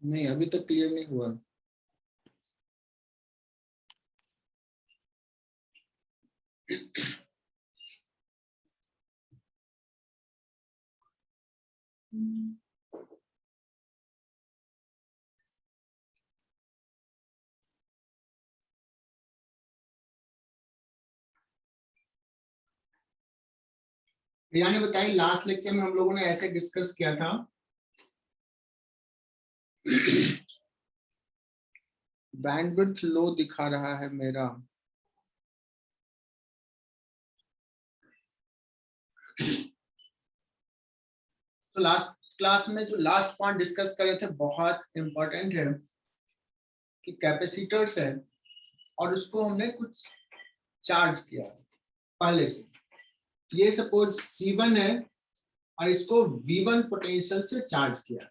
नहीं, अभी तो क्लियर नहीं हुआ। यानी बताइए, लास्ट लेक्चर में हम लोगों ने ऐसे डिस्कस किया था बैंडविड्थ लो दिखा रहा है मेरा। तो लास्ट क्लास में जो लास्ट पॉइंट डिस्कस कर रहे थे बहुत इंपॉर्टेंट है कि कैपेसिटर्स है और उसको हमने कुछ चार्ज किया पहले से। ये सपोज C1 है और इसको V1 पोटेंशियल से चार्ज किया,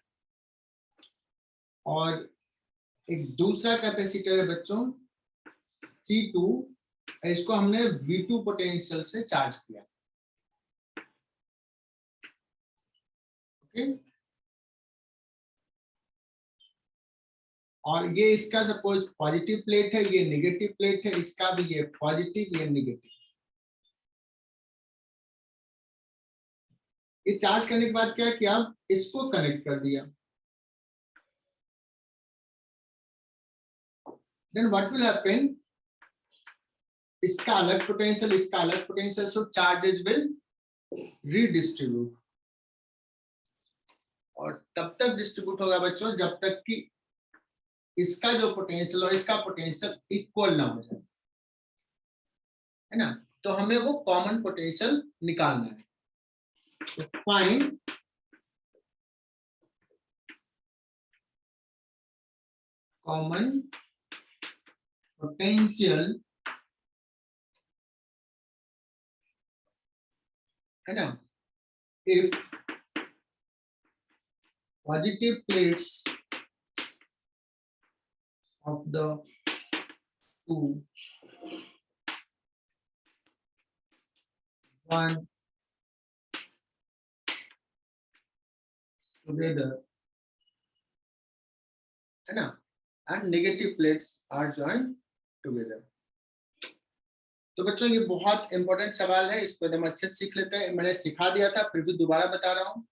और एक दूसरा कैपेसिटर है बच्चों C2, इसको हमने V2 पोटेंशियल से चार्ज किया। ओके, और ये इसका सपोज पॉजिटिव प्लेट है, ये नेगेटिव प्लेट है, इसका भी ये पॉजिटिव ये नेगेटिव। ये चार्ज करने के बाद क्या किया, इसको कनेक्ट कर दिया। देन व्हाट विल हैपन, इसका अलग पोटेंशियल, इसका अलग potential, so charges will redistribute. और तब तक डिस्ट्रीब्यूट होगा बच्चों जब तक कि इसका जो पोटेंशियल और इसका पोटेंशियल इक्वल ना हो जाए, है ना। तो हमें वो कॉमन पोटेंशियल निकालना है। तो फाइंड कॉमन पोटेंशियल, है ना, if positive plates of the two one together, है ना, and negative plates are joined together। तो बच्चों ये बहुत इंपॉर्टेंट सवाल है, इसको एकदम अच्छे से सीख लेते हैं। मैंने सिखा दिया था, फिर भी दोबारा बता रहा हूँ।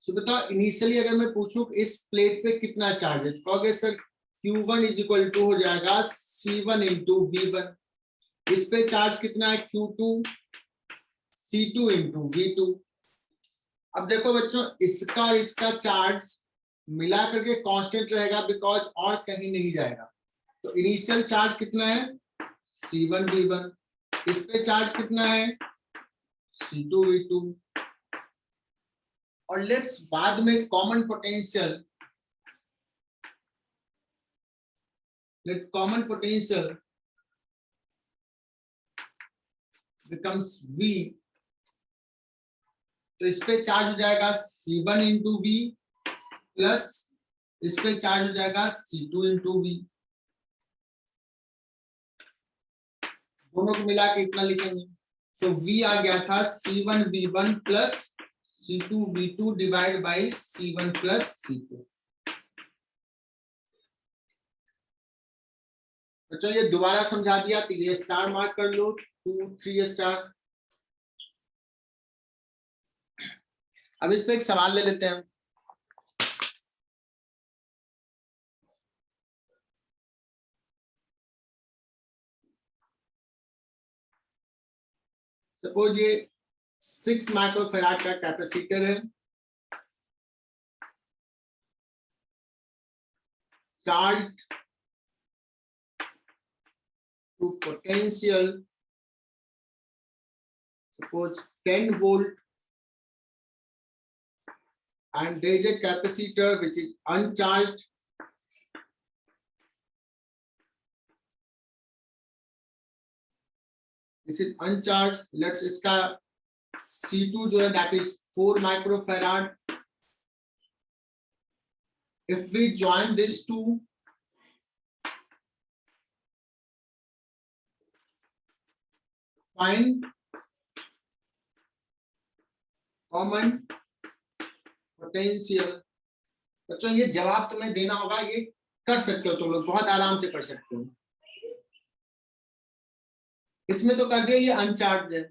तो बताओ, इनिशियली अगर मैं पूछूं इस प्लेट पे कितना चार्ज है, तो कहोगे sir Q1 is equal to हो जाएगा C1 इंटू V1। इस पे चार्ज कितना है Q2 C2 इंटू V2। अब देखो बच्चों, इसका और इसका चार्ज मिला करके कांस्टेंट रहेगा, बिकॉज और कहीं नहीं जाएगा। तो इनिशियल चार्ज कितना है C1 V1, इस पे चार्ज कितना है C2 V2। और लेट्स बाद में common potential, late common potential becomes V। तो इस पे चार्ज हो जाएगा C1 इंटू V प्लस इस पे चार्ज हो जाएगा C2 इंटू V। दोनों को मिला के इतना लिखेंगे, तो V आ गया था C1 V1 plus C2 V2 divide by C1 plus C2। बच्चों ये दोबारा समझा दिया तो ये स्टार मार्क कर लो, 2 3 स्टार। अब इस पे एक सवाल ले लेते हैं। सपोज ये 6 माइक्रोफैराड का कैपेसिटर है, charged to potential suppose 10 volt, and there is a capacitor which is uncharged, this is uncharged। let's इसका C2 जो है that is 4 microfarad। if we join this two, find common potential. बच्चों ये जवाब तुम्हें देना होगा, ये कर सकते हो तुम लोग, बहुत आराम से कर सकते हो। इसमें तो कर दिया, ये अनचार्ज है,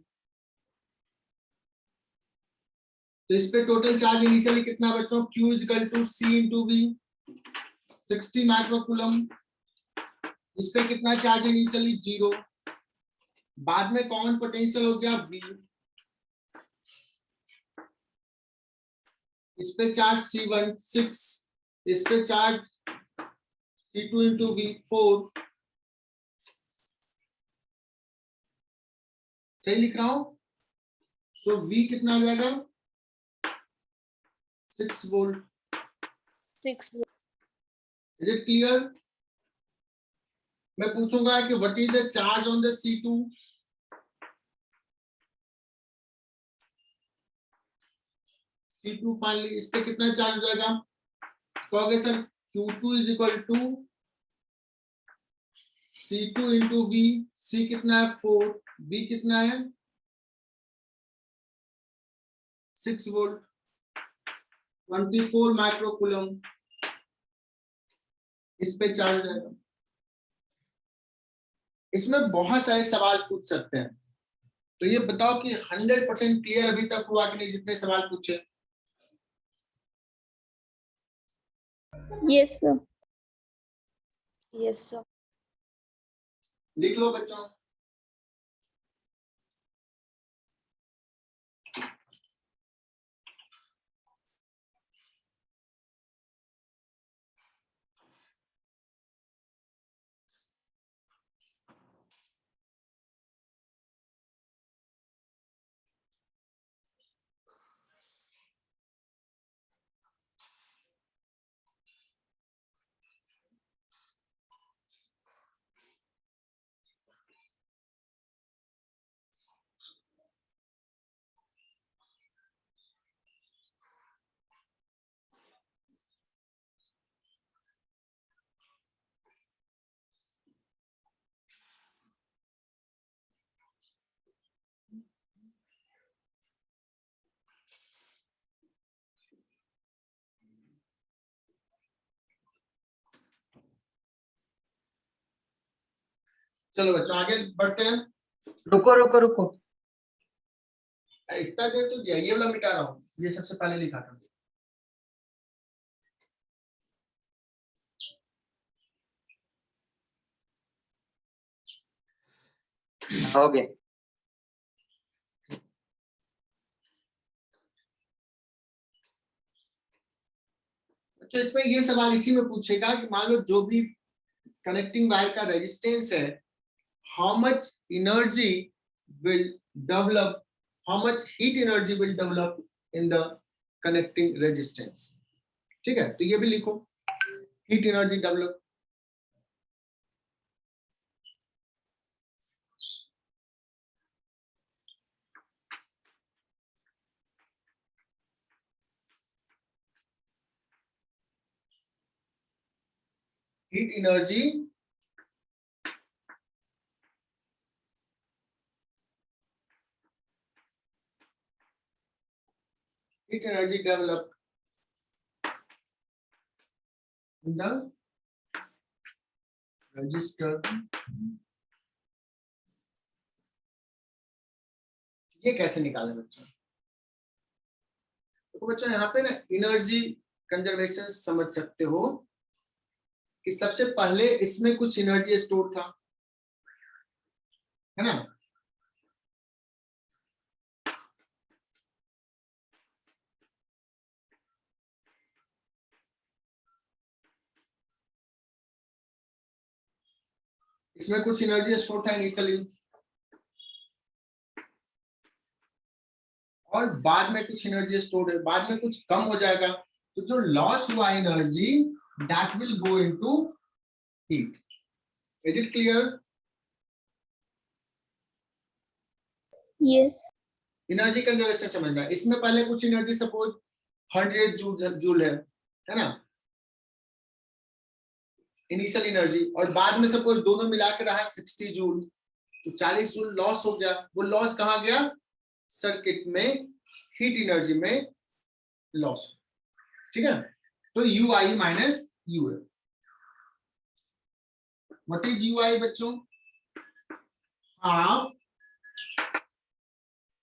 तो इस पे टोटल चार्ज इनिशियली कितना बच्चों, Q equal to C into V, 60 microcoulomb. इस पे कितना चार्ज इनिशियली 0, बाद में कॉमन पोटेंशियल हो गया V। इस पे चार्ज C1 6, इस पे चार्ज C2 इंटू V 4। सही लिख रहा हूं? सो V कितना आ जाएगा, 6 वोल्ट। 6 is it clear? मैं पूछूंगा कि what is the charge on the C2। C2 finally इस पे कितना चार्ज हो जाएगा, कहोगे sir Q2 is equal to C2 into V। C कितना है 4, V कितना है 6 वोल्ट, 24 माइक्रोकूलम। इस पे चार्ज हो जाएगा। इसमें बहुत सारे सवाल पूछ सकते हैं, तो ये बताओ कि 100% क्लियर अभी तक हुआ कि नहीं, जितने सवाल पूछे? Yes sir. Yes sir. लिख लो बच्चों। चलो बच्चों आगे बढ़ते हैं। रुको रुको रुको, इतना देर तो दिया, ये वाला मिटा रहा हूँ, ये सबसे पहले लिखा था। हो गया। तो इसमें ये सवाल इसी में पूछेगा कि मान लो जो भी कनेक्टिंग वायर का रेजिस्टेंस है, how much energy will develop, how much heat energy will develop in the connecting resistance. ठीक है, तो ये भी लिखो, heat energy develop. Heat energy develop in the register. ये कैसे निकाले बच्चों? तो बच्चों यहाँ पे ना एनर्जी कंजर्वेशन समझ सकते हो कि सबसे पहले इसमें कुछ एनर्जी स्टोर था, है ना? इसमें कुछ एनर्जी स्टोर था इनिशियली, और बाद में कुछ एनर्जी स्टोर है, बाद में कुछ कम हो जाएगा, तो जो लॉस हुआ energy that will go into heat. Is it clear? Yes. Energy conservation समझना। इसमें पहले कुछ एनर्जी सपोज 100 जूल है ना, इनिशियल एनर्जी, और बाद में सपोज दोनों मिलाकर रहा 60 जूल, तो 40 जूल लॉस हो गया। वो लॉस कहाँ गया? सर्किट में हीट एनर्जी में लॉस। ठीक है, तो U I minus U F. What is U I बच्चों? Half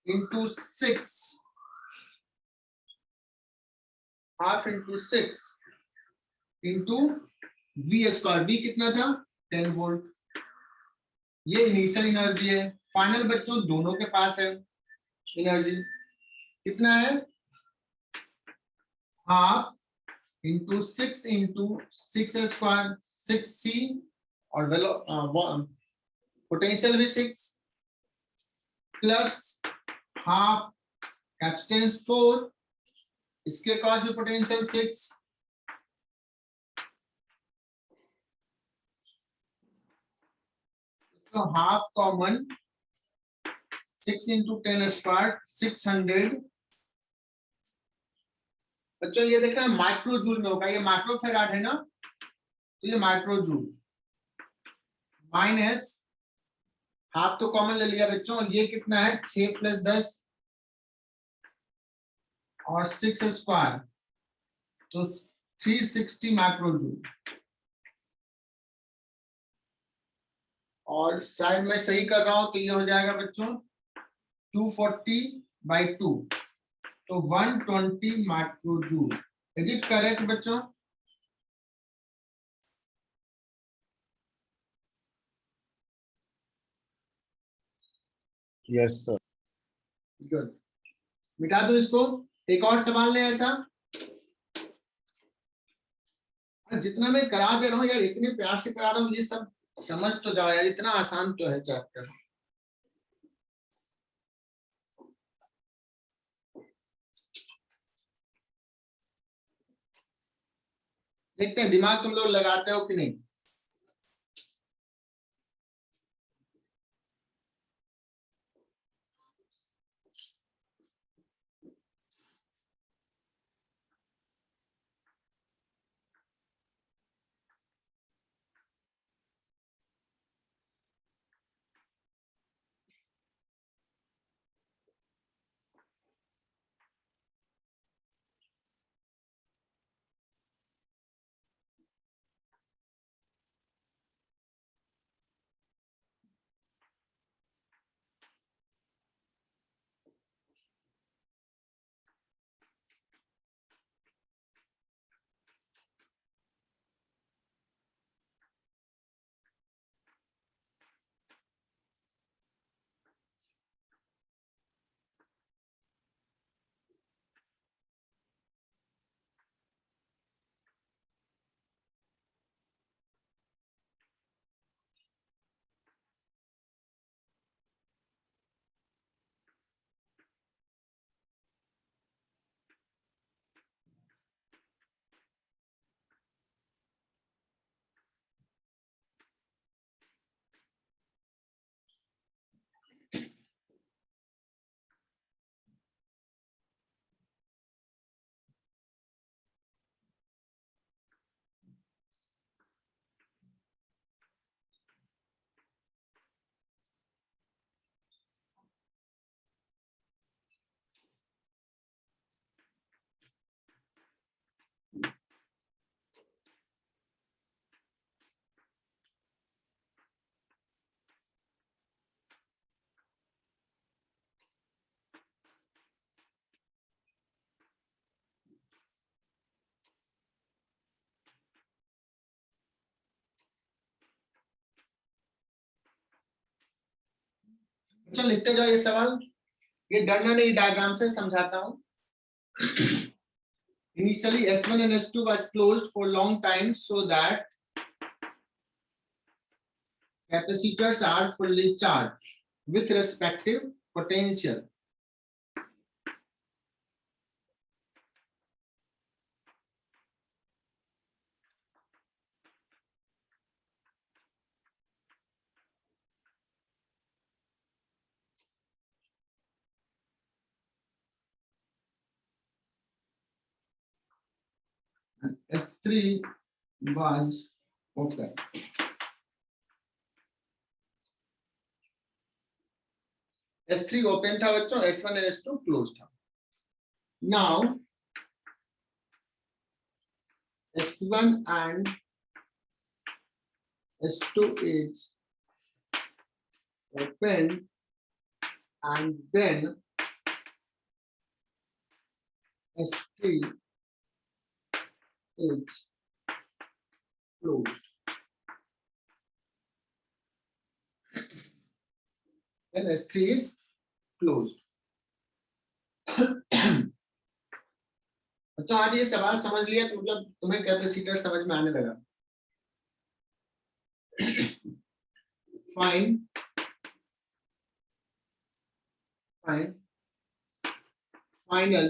into 6, half into 6 into V square. V कितना था? 10 वोल्ट। ये इनिशियल एनर्जी है। फाइनल बच्चों दोनों के पास है एनर्जी, कितना है? Half into 6 into 6 square 6c, और पोटेंशियल भी 6 प्लस हाफ कैपेसिटेंस 4, इसके पास भी पोटेंशियल 6, तो हाफ कॉमन 6 इंटू 10 स्क्वायर 600। बच्चों ये देखना माइक्रो जूल में होगा, ये माइक्रो फेराड है ना, तो ये माइक्रो जूल माइनस हाफ तो कॉमन ले लिया बच्चों, ये कितना है? 6 + 10 और 6 स्क्वायर, तो 360 माइक्रो जूल। और शायद मैं सही कर रहा हूं तो ये हो जाएगा बच्चों 240/2, तो 120 micro joule. Is it correct बच्चों? Yes sir. गुड, मिटा दो इसको। एक और सवाल ले ऐसा, जितना मैं करा दे रहा हूँ यार, इतने प्यार से करा रहा हूँ, ये सब समझ तो जाओ यार, इतना आसान तो है चैप्टर। देखते हैं दिमाग तुम लोग लगाते हो कि नहीं। चल लिखते जाओ ये सवाल, ये डरना नहीं, डायग्राम से समझाता हूँ। Initially S1 and S2 was closed for long time so that capacitors are fully charged with respective potential. And S3 was open. S3 open था बच्चों, S1 और S2 क्लोज था। Now S1 and S2 is open, and then S3 is closed. Then S3 is closed. अच्छा, आज ये सवाल समझ लिया तो मतलब तुम्हें कैपेसिटर समझ में आने लगा. Find final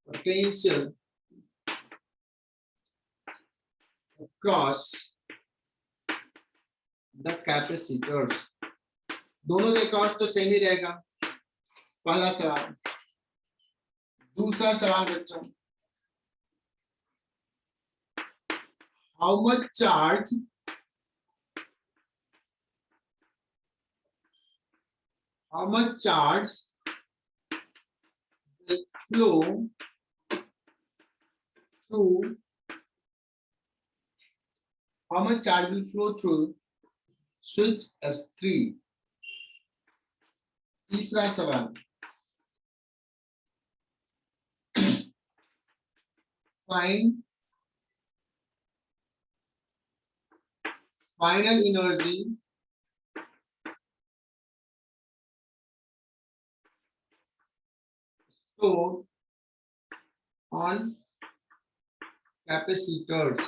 potential across the capacitors. दोनों के क्रॉस तो सेम ही रहेगा. पहला सवाल. दूसरा सवाल बच्चों, how much charge will flow through switch S3. तीसरा सवाल, find final energy stored on capacitors.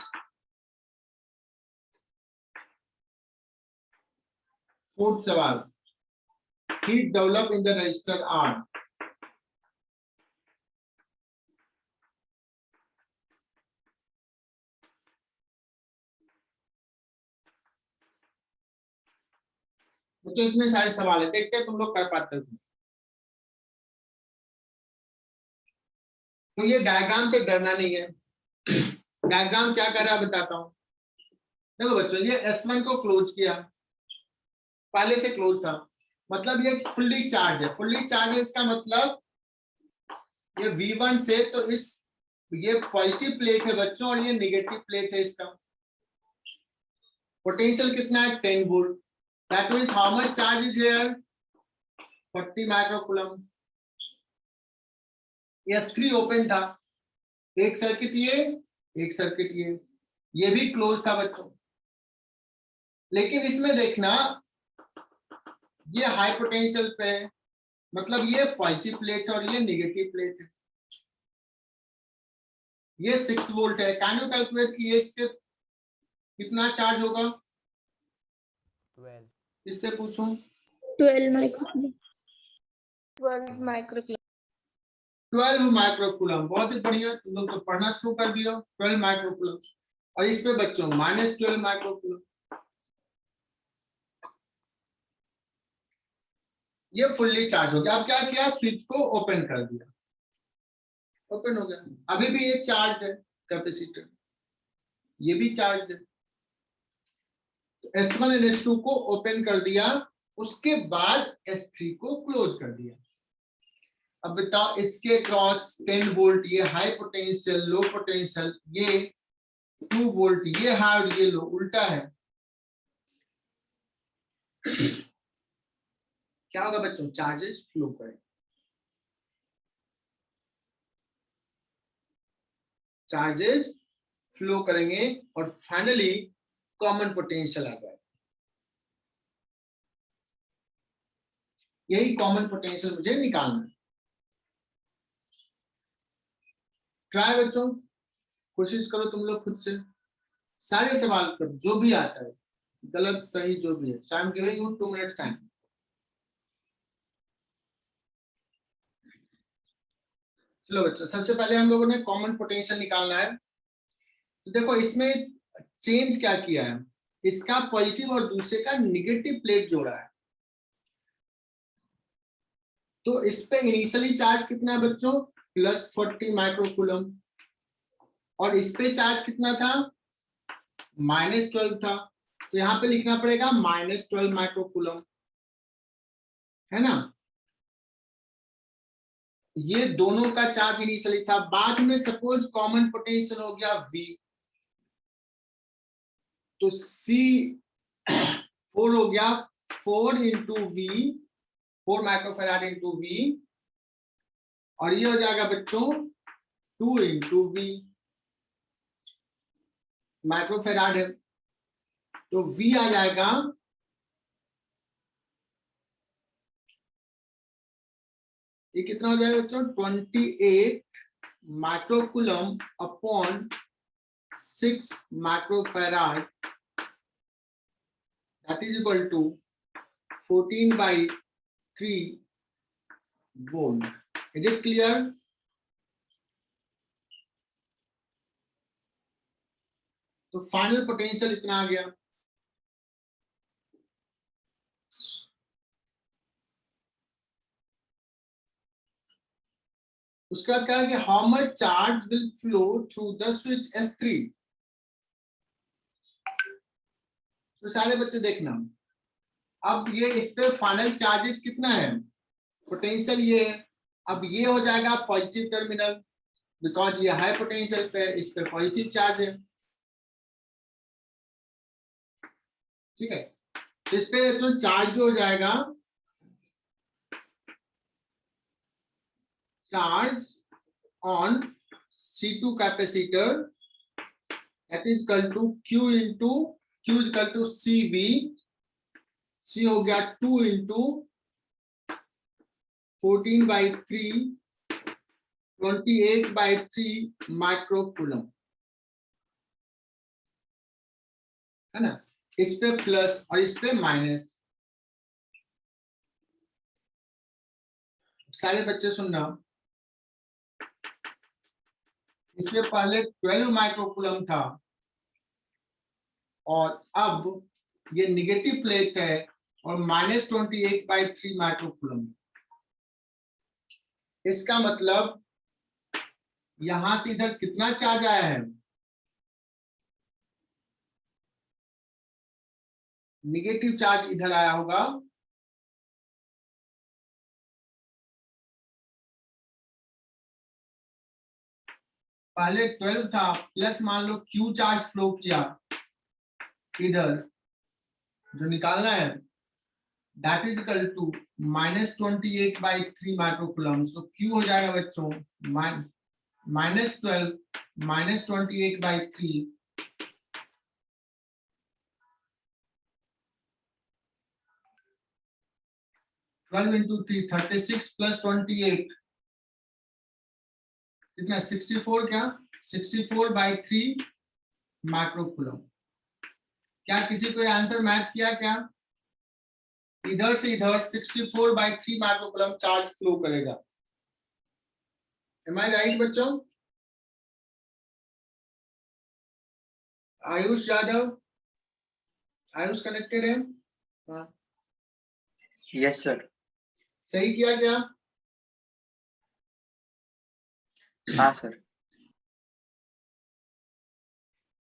Fourth सवाल, heat develop in the resistor R. बच्चों इतने सारे सवाल है, देखते हैं तुम लोग कर पाते हो. तो ये डायग्राम से डरना नहीं है. डायग्राम क्या कर रहा है बताता हूं. देखो बच्चों, ये S1 को क्लोज किया, पहले से क्लोज था, मतलब ये फुल्ली चार्ज है. फुल्ली चार्ज है इसका मतलब ये V1 से, तो इस ये पॉजिटिव प्लेट है बच्चों और ये नेगेटिव प्लेट है. इसका पोटेंशियल कितना है, 10 volt. That means how much charge is here, 40 microcoulomb. S3 open था, एक सर्किट ये, एक सर्किट ये भी क्लोज था बच्चों. लेकिन इसमें देखना, ये हाई पोटेंशियल पे है, मतलब ये पॉजिटिव प्लेट है और ये नेगेटिव प्लेट है. ये 6 वोल्ट है. कैन यू कैलकुलेट कि ये इसके कितना चार्ज होगा? 12. इससे पूछूं. 12 माइक्रोकूलम. 12 माइक्रोकूलम. 12 माइक्रोकूलम. बहुत ही बढ़िया, तुम लोग तो पढ़ना शुरू कर दिया. 12 माइक्रोकूलम. और इस पे बच्चों -12 माइक्रोकूलम. ये फुल्ली चार्ज हो गया. अब क्या किया, स्विच को ओपन कर दिया, ओपन हो गया. अभी भी ये चार्ज है कैपेसिटर, ये भी चार्ज है. S1 और S2 को ओपन कर दिया, उसके बाद S3 को क्लोज कर दिया. अब बताओ, इसके क्रॉस 10 वोल्ट, ये हाई पोटेंशियल, लो पोटेंशियल, ये 2 वोल्ट, ये हाई और ये लो, उल्टा है. क्या होगा बच्चों, चार्जेस फ्लो करें, चार्जेस फ्लो करेंगे और फाइनली कॉमन पोटेंशियल आ जाएगा. यही कॉमन पोटेंशियल मुझे निकालना है. ट्राई बच्चों, कोशिश करो तुम लोग खुद से, सारे सवाल करो, जो भी आता है, गलत सही जो भी है. So I'm giving you 2 minutes time. चलो बच्चों, सबसे पहले हम लोगों ने कॉमन पोटेंशियल निकालना है. तो देखो इसमें चेंज क्या किया है, इसका पॉजिटिव और दूसरे का निगेटिव प्लेट जोड़ा है. तो इस पे इनिशियली चार्ज कितना है बच्चों, +40 माइक्रोकूलम. और इस पे चार्ज कितना था, -12 था. तो यहाँ पे लिखना पड़ेगा -12 माइक्रोकूलम, है ना. ये दोनों का चार्ज इनिशियली था, बाद में सपोज कॉमन पोटेंशियल हो गया V, तो C4 हो गया 4 into V, 4 microfarad into V, और ये हो जाएगा बच्चों 2 इंटू V, माइक्रोफेराड है, तो V आ जाएगा ये कितना हो जाएगा बच्चों 28 microcoulomb upon 6 microfarad, that is equal to 14/3 volt. Is it clear? तो फाइनल पोटेंशियल इतना आ गया। उसके बाद कहा कि how much charge will flow through the switch S3। तो सारे बच्चे देखना, अब ये इस पे फाइनल चार्जेस कितना है, पोटेंशियल ये है, अब ये हो जाएगा पॉजिटिव टर्मिनल, बिकॉज ये हाई पोटेंशियल पे, इस पे पॉजिटिव चार्ज है, ठीक है। तो इस पे जो चार्ज हो जाएगा, charge on C2 capacitor that is equal to Q into Q is equal to CV, C हो गया 2 into 14/3 28/3 माइक्रोकूलम, है ना। इस पे प्लस और इस पे माइनस। सारे बच्चे सुनना, इसमें पहले 12 माइक्रोकूलम था और अब ये निगेटिव प्लेट है और -28/3 माइक्रोकूलम। इसका मतलब यहां से इधर कितना चार्ज आया है, निगेटिव चार्ज इधर आया होगा, पहले 12 था, प्लस मान लो Q चार्ज फ्लो किया इधर, जो निकालना है that is equal to -28/3 microcoulomb. So Q हो जाएगा बच्चों -12 -28/3 12 into 3 36 plus 28 कितना 64, क्या 64/3 माइक्रोकूलम। क्या किसी को आंसर मैच किया क्या, इधर से इधर 64/3 माइक्रोकूलम चार्ज फ्लो करेगा। Am I right बच्चों? आयुष यादव, आयुष कनेक्टेड है? हाँ यस सर। सही किया क्या? हाँ सर।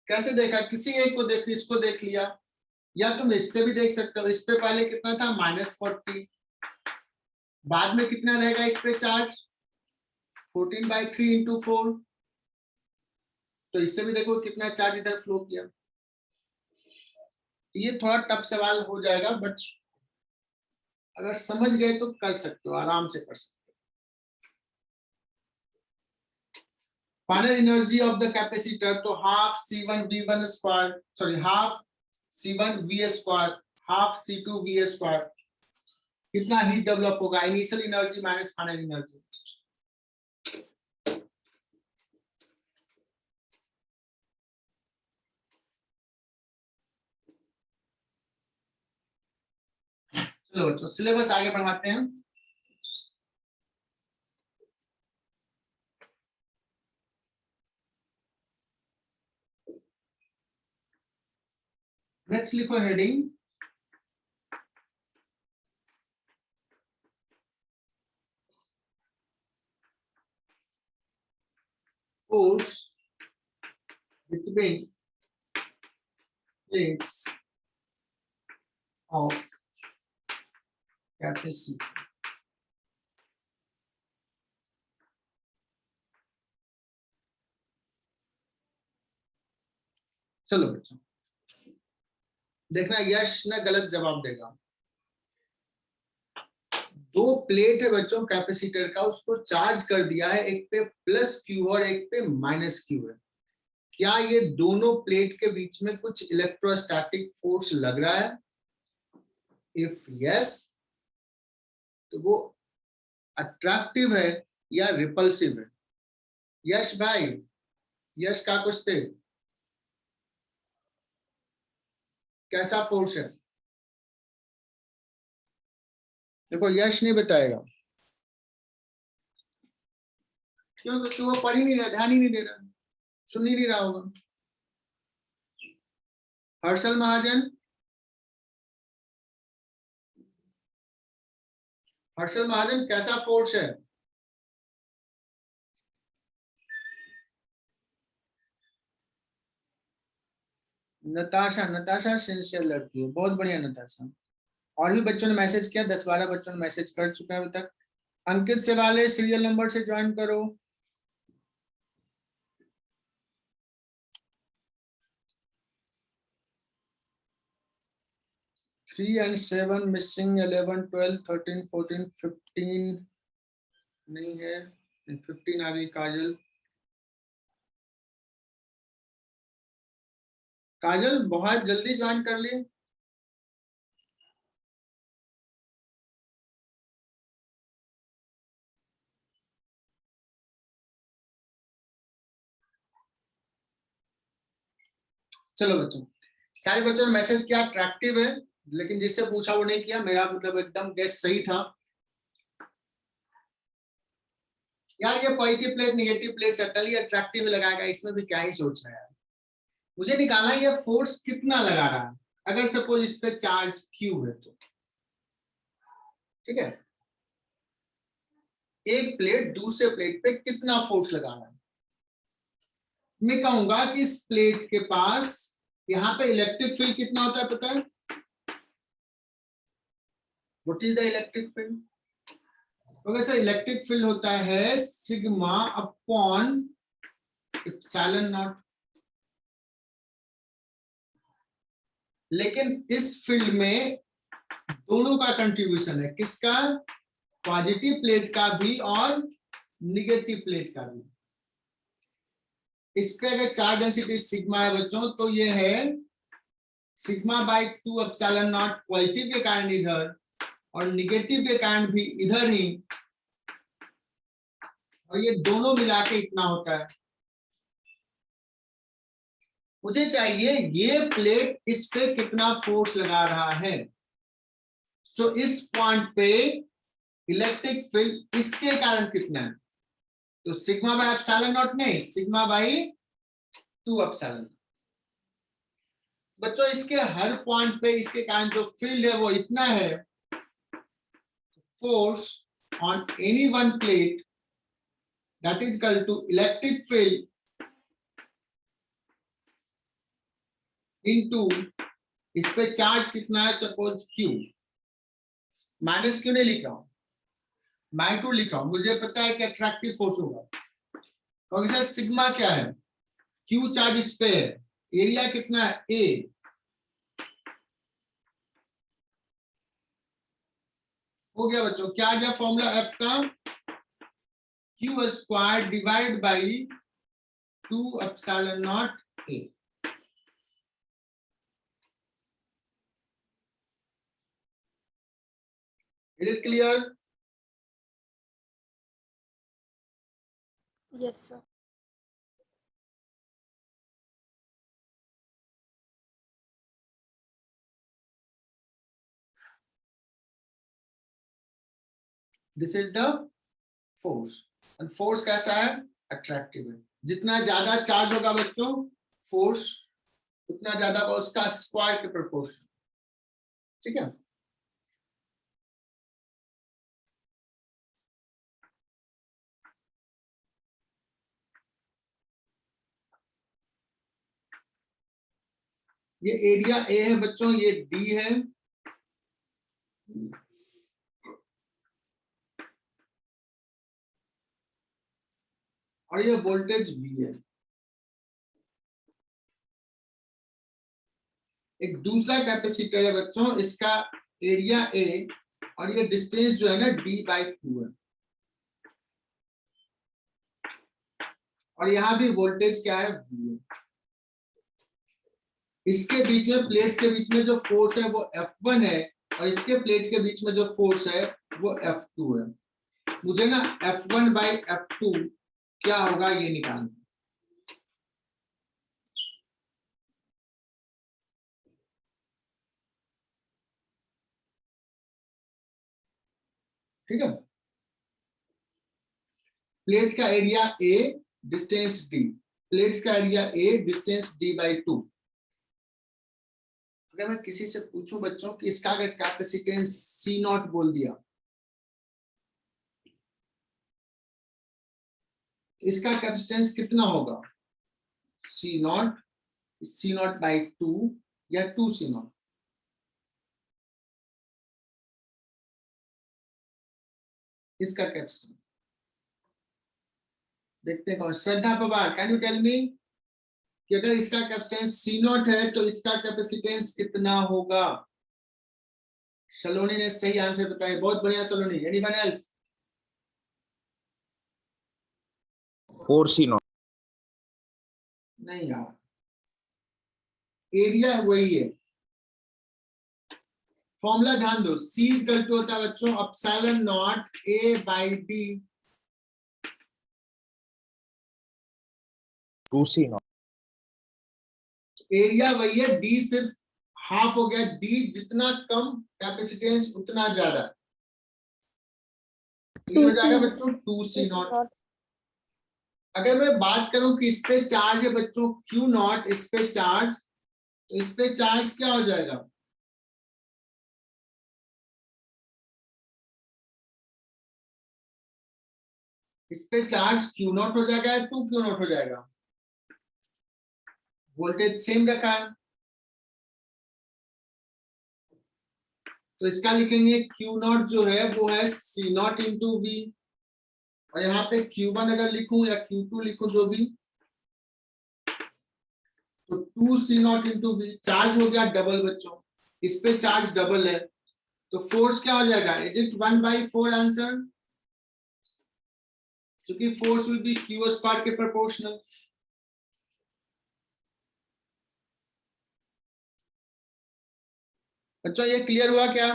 कैसे देखा, किसी एक को देख, इसको देख लिया, या तुम इससे भी देख सकते हो। इस पे पहले कितना था -40, बाद में कितना रहेगा इस पे चार्ज 14/3 into 4, तो इससे भी देखो कितना चार्ज इधर फ्लो किया। ये थोड़ा टफ सवाल हो जाएगा, बट अगर समझ गए तो कर सकते हो, आराम से कर सकते हो। Final energy of the capacitor, तो half C1V1 square, sorry half C1V square, half C2V square, कितना हीट डेवलप होगा, initial energy minus final energy. चलो बच्चों सिलेबस आगे बढ़ाते हैं। नेक्स्ट लिखो heading, force between plates of capacitor. चलो बच्चों, देखना यश ना गलत जवाब देगा। दो प्लेट है बच्चों कैपेसिटर का, उसको चार्ज कर दिया है, एक पे प्लस क्यू और एक पे माइनस क्यू है। क्या ये दोनों प्लेट के बीच में कुछ इलेक्ट्रोस्टैटिक फोर्स लग रहा है? इफ यस, तो वो अट्रैक्टिव है या रिपल्सिव है? यश भाई, यश का कुछ थे, कैसा फोर्स है? देखो यश नहीं बताएगा, क्यों? क्योंकि वो पढ़ ही नहीं रहा, ध्यान ही नहीं दे रहा, सुन ही नहीं रहा होगा। हर्षल महाजन, हर्षल महाजन कैसा फोर्स है? नताशा, नताशा सिंसियर लड़की है, बहुत बढ़िया नताशा। और भी बच्चों ने मैसेज किया, 10-12 बच्चों ने मैसेज कर चुके हैं अभी तक। अंकित सेवाले सीरियल नंबर से ज्वाइन करो। थ्री एंड 7 मिसिंग, 11, 12, 13, 14, 15 नहीं है, 15 आ गई काजल। काजल बहुत जल्दी ज्वाइन कर ली। चलो बच्चों, सारे बच्चों ने मैसेज किया अट्रैक्टिव है, लेकिन जिससे पूछा वो नहीं किया। मेरा मतलब एकदम गेस सही था यार। ये positive plate negative plate subtly attractive लगाएगा, इसमें भी क्या ही सोच रहा है। मुझे निकालना है ये फोर्स कितना लगा रहा है, अगर सपोज इस पे चार्ज क्यू है तो। ठीक है, एक प्लेट दूसरे प्लेट पे कितना फोर्स लगा रहा है। मैं कहूंगा कि इस प्लेट के पास यहाँ पे इलेक्ट्रिक फील्ड कितना होता है पता है? What is the electric field? तो सर इलेक्ट्रिक फील्ड होता है सिग्मा अपॉन एप्सिलॉन नॉट। लेकिन इस फील्ड में दोनों का कंट्रीब्यूशन है, किसका? पॉजिटिव प्लेट का भी और निगेटिव प्लेट का भी। इस पे अगर चार्ज डेंसिटी सिग्मा है बच्चों, तो ये है sigma by 2 epsilon not, positive के कारण इधर और निगेटिव के कारण भी इधर ही, और ये दोनों मिला के इतना होता है। मुझे चाहिए ये प्लेट इस पे कितना फोर्स लगा रहा है। तो इस पॉइंट पे इलेक्ट्रिक फील्ड इसके कारण कितना है? तो सिग्मा बाई एप्सिलॉन नॉट नहीं, सिग्मा बाई 2 एप्सिलॉन। बच्चों इसके हर पॉइंट पे इसके कारण जो फील्ड है वो इतना है। Force on any one plate that is equal to electric field into इस पे चार्ज कितना है, सपोज Q। माइनस क्यों नहीं लिख रहा हूं, -2 लिख रहा हूं, मुझे पता है कि अट्रैक्टिव फोर्स होगा। क्योंकि सर सिग्मा क्या है, Q चार्ज इस पे है, एरिया कितना है A। हो गया बच्चों, क्या आ गया फॉर्मूला F का? Q square divide by 2 epsilon not A। Is it clear? Yes, sir. This is the force। और फोर्स कैसा है? अट्रैक्टिव है। जितना ज्यादा चार्ज होगा बच्चों फोर्स, उतना ज्यादा उसका स्क्वायर के प्रोपोर्शन। ठीक है, ये एरिया ए है बच्चों, ये डी है, और ये वोल्टेज वी है। एक दूसरा कैपेसिटर है बच्चों, इसका एरिया ए और ये डिस्टेंस जो है ना d/2 है, और यहाँ भी वोल्टेज क्या है V। इसके बीच में, प्लेट्स के बीच में जो फोर्स है वो F1 है, और इसके प्लेट के बीच में जो फोर्स है वो F2 है। मुझे ना F1/F2 क्या होगा ये निकालना। ठीक है, प्लेट्स का area A, distance D, plates का एरिया A, डिस्टेंस D/2। अगर मैं किसी से पूछूं बच्चों कि इसका अगर कैपेसिटेंस C0 बोल दिया, इसका कैपेसिटेंस कितना होगा? C0/2 या 2C0? इसका कैपेसिटेंस देखते हैं कौन। Shraddha Pawar, can you tell me कि अगर इसका कैपेसिटेंस C0 है तो इसका कैपेसिटेंस कितना होगा? सलोनी ने सही आंसर बताया, बहुत बढ़िया सलोनी। Anyone else? 4C0। नहीं यार, एरिया वही है। फॉर्मूला ध्यान दो, C इक्वल टू होता है बच्चों epsilon not A/D। 2C0। Area वही है, D सिर्फ हाफ हो गया। D जितना कम कैपेसिटेंस उतना ज्यादा, तो ये हो जाएगा बच्चों 2C0। अगर मैं बात करूं कि इस पे चार्ज है बच्चों Q0, इस पे चार्ज, तो इस पे चार्ज क्या हो जाएगा? इस पे चार्ज Q0 हो जाएगा या 2Q0 हो जाएगा? वोल्टेज सेम रखा है, तो इसका लिखेंगे Q0 जो है वो है C0 इंटू V, और यहाँ पे Q1 अगर लिखूं या Q2 लिखूं जो भी, तो 2C0 इंटू V। चार्ज हो गया डबल बच्चों, इस पे चार्ज डबल है, तो फोर्स क्या हो जाएगा? Is it 1/4 answer? क्योंकि force will be Q square के प्रोपोर्शनल। बच्चों ये क्लियर हुआ क्या?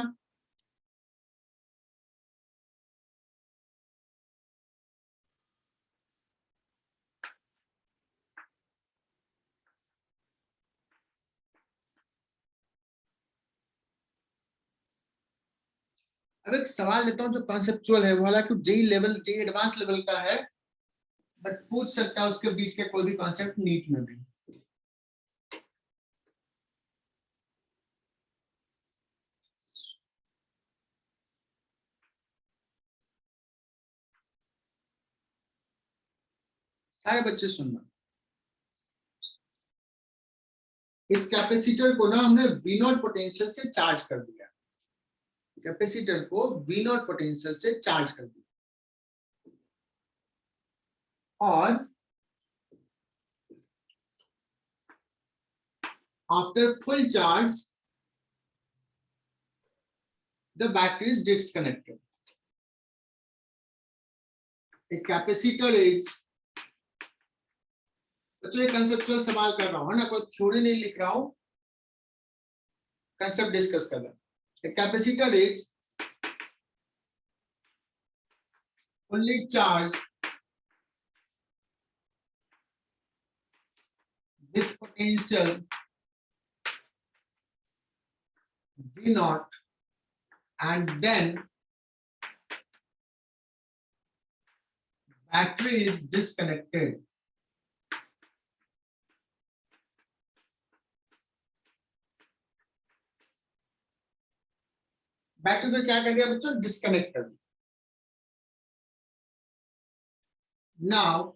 अब एक सवाल लेता हूं जो कॉन्सेप्चुअल है, वो हालांकि JEE level, JEE advance level का है, बट पूछ सकता है उसके बीच के कोई भी कॉन्सेप्ट नीट में भी। सारे बच्चे सुनना, इस कैपेसिटर को ना हमने V0 पोटेंशियल से चार्ज कर दिया, कैपेसिटर को V0 पोटेंशियल से चार्ज कर दिया, और after full charge the battery is disconnected. A capacitor is, बच्चों ये कंसेप्चुअल सवाल कर रहा हूं ना, कोई थ्योरी नहीं लिख रहा हूं, कंसेप्ट डिस्कस कर रहा हूं। A capacitor is fully charged with potential V0, and then battery is disconnected. Battery को क्या कर दिया बच्चों? डिस्कनेक्ट कर दिया। Now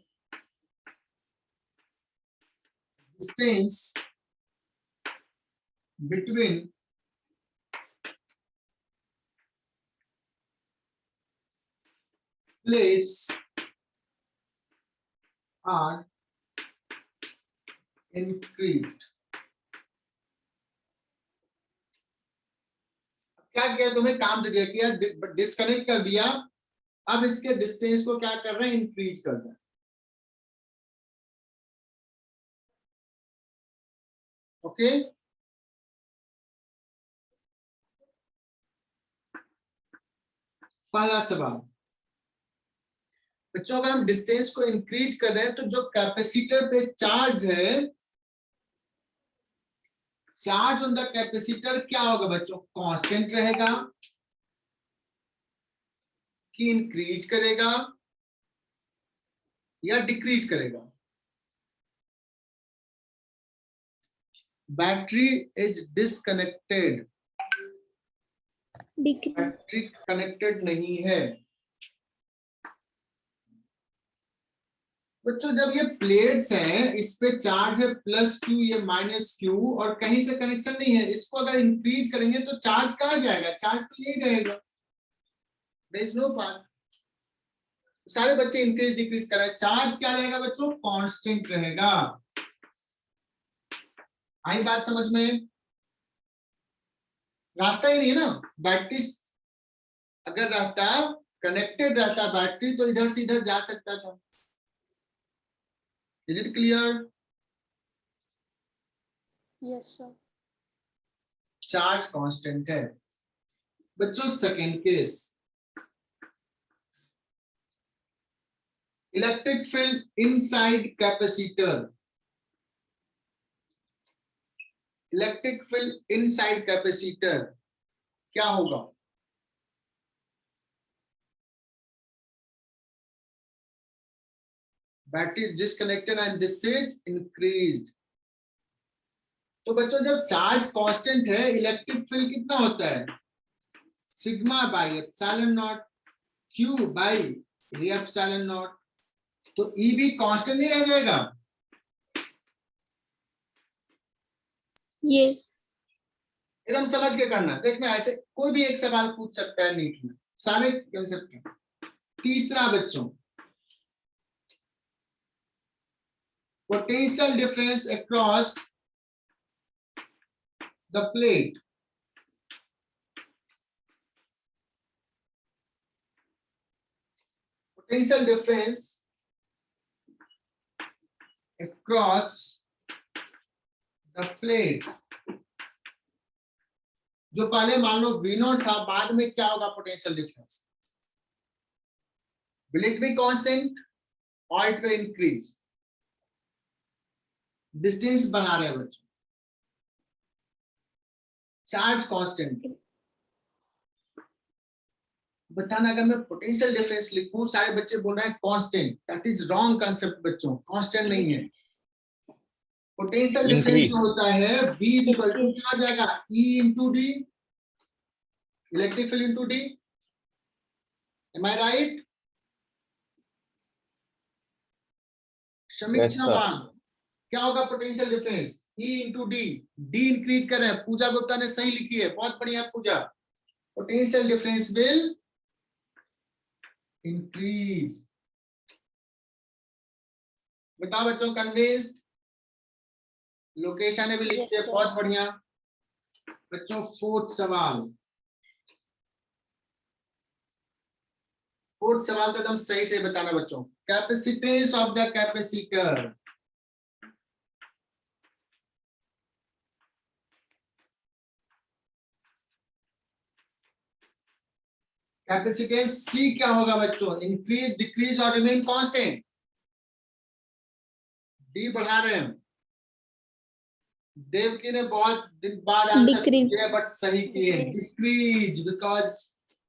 distance between plates are increased. क्या किया, तुम्हें काम दे दिया कि यार डिस्कनेक्ट कर दिया, अब इसके डिस्टेंस को क्या कर रहे हैं, इंक्रीज कर रहे हैं। ओके, पहला सवाल बच्चों, अगर हम डिस्टेंस को इंक्रीज कर रहे हैं तो जो कैपेसिटर पे चार्ज है, चार्ज ऑन द कैपेसिटर क्या होगा बच्चों, कांस्टेंट रहेगा कि इंक्रीज करेगा या डिक्रीज करेगा। Battery is disconnected, decrease. Battery connected नहीं है। बच्चों जब ये प्लेट्स हैं, इस पे चार्ज है +Q, ये -Q, और कहीं से कनेक्शन नहीं है, इसको अगर इंक्रीज करेंगे तो चार्ज कहाँ जाएगा, चार्ज तो यही रहेगा, देयर इज नो पाथ। सारे बच्चे इंक्रीज डिक्रीज कर रहे हैं, चार्ज क्या रहेगा बच्चों, कांस्टेंट रहेगा। आई बात समझ में, रास्ता ही नहीं है ना, बैटरी अगर रहता, कनेक्टेड रहता बैटरी, तो इधर से इधर जा सकता था। Is it clear? Yes sir. Charge constant है। बच्चों second case, electric field inside capacitor, electric field inside capacitor क्या होगा, battery disconnected and this is increased. तो बच्चों जब चार्ज कांस्टेंट है, इलेक्ट्रिक फील्ड कितना होता है, sigma by epsilon not, Q by epsilon not, तो ई भी कांस्टेंट नहीं रह जाएगा। यस। एकदम समझ के करना, देखना ऐसे कोई भी एक सवाल पूछ सकता है नीट में, सारे कंसेप्ट। तीसरा बच्चों, potential difference across the plate, potential difference across the plate, जो पहले मान लो V0 था, बाद में क्या होगा potential difference, will it be constant और इट विल इंक्रीज। डिस्टेंस बना रहे हैं बच्चों, चार्ज कांस्टेंट, बताना अगर मैं पोटेंशियल डिफरेंस लिखूं, सारे बच्चे बोल रहे हैं constant, that is wrong concept बच्चों, कांस्टेंट नहीं है। पोटेंशियल डिफरेंस जो होता है V इक्वल टू क्या आ जाएगा, E into D, electric field into D, am I right? Samiksha मान क्या होगा potential difference, E into D, D increase कर रहे हैं, पूजा गुप्ता ने सही लिखी है, बहुत बढ़िया पूजा, पोटेंशियल डिफरेंस विल इंक्रीज। बताओ बच्चों, कन्विंस्ड? लोकेशन ने भी लिखी है, बहुत बढ़िया बच्चों। फोर्थ सवाल, फोर्थ सवाल तो एकदम सही से बताना बच्चों, capacitance of the capacitor, capacitance C क्या होगा बच्चों, इंक्रीज डिक्रीज और रिमेन कांस्टेंट, डी बढ़ा रहे हैं। देवकी ने बहुत दिन बाद आंसर किया बट सही किए, डिक्रीज, बिकॉज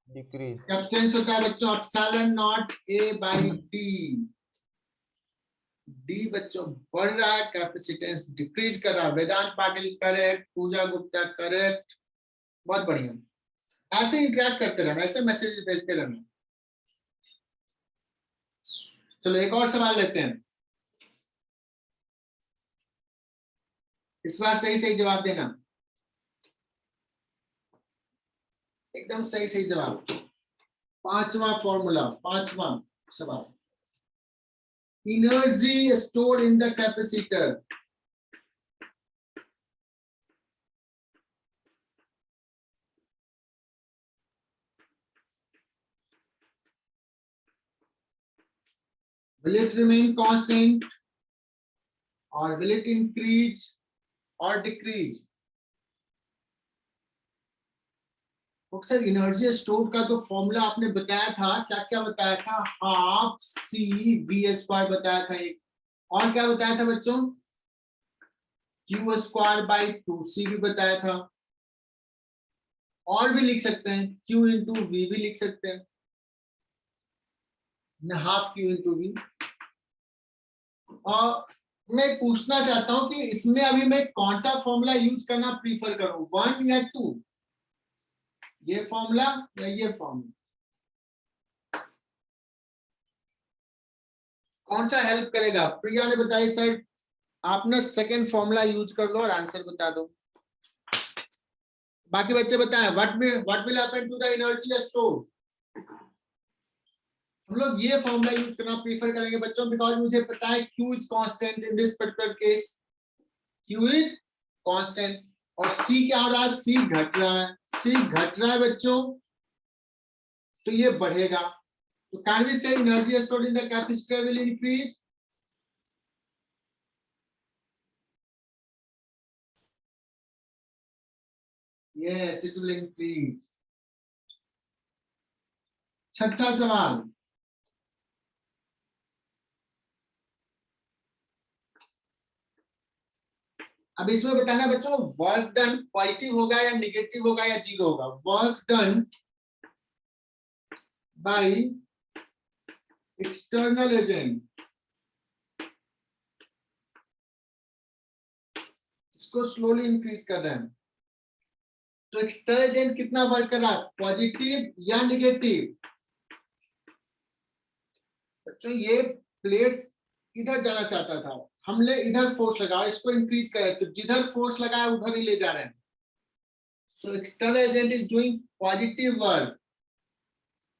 Decrease. कैपेसिटेंस होता है बच्चों epsilon not A by D, D बच्चों बढ़ रहा है, कैपेसिटेंस डिक्रीज कर रहा है। वेदांत पाटिल करेक्ट, पूजा गुप्ता करेक्ट, बहुत बढ़िया। ऐसे इंटरेक्ट करते रहना, ऐसे मैसेज भेजते रहना। चलो एक और सवाल लेते हैं, इस बार सही सही जवाब देना, एकदम सही सही जवाब। पांचवा फॉर्मूला, पांचवा सवाल, energy stored in the capacitor, will it remain constant or will it increase or decrease? Sir energy store का तो फॉर्मूला आपने बताया था, क्या क्या बताया था? हाफ सी वी स्क्वायर बताया था एक, और क्या बताया था बच्चों? क्यू स्क्वायर बाई 2c भी बताया था, और भी लिख सकते हैं q इंटू वी भी लिख सकते हैं, हाफ q इंटू वी। और मैं पूछना चाहता हूं कि इसमें अभी मैं कौन सा फॉर्मूला यूज करना प्रीफर करूं, 1 या 2? ये फॉर्मूला या ये फॉर्मूला, कौन सा हेल्प करेगा? प्रिया ने बताया सर आप ना सेकंड फॉर्मूला यूज कर लो और आंसर बता दो। बाकी बच्चे बताएं what will happen to the energy store. हम लोग ये फॉर्मूला यूज करना प्रीफर करेंगे बच्चों, बिकॉज मुझे पता है Q is constant in this particular case, Q is constant, और C क्या हो रहा है? C घट रहा है, C घट रहा है बच्चों, तो ये बढ़ेगा। तो कैन वी से energy stored in the capacitor will increase? Yes, it will increase. छठा सवाल, अब इसमें बताना बच्चों वर्क डन पॉजिटिव होगा या निगेटिव होगा या जीरो होगा। Work done by external agent, इसको स्लोली इंक्रीज कर रहे हैं, तो एक्सटर्नल एजेंट कितना वर्क कर रहा है, पॉजिटिव या निगेटिव? बच्चों ये प्लेट्स इधर जाना चाहता था, हमने इधर फोर्स लगाया, इसको इंक्रीज करा, तो जिधर फोर्स लगाया उधर ही ले जा रहे हैं। So external agent is doing positive work,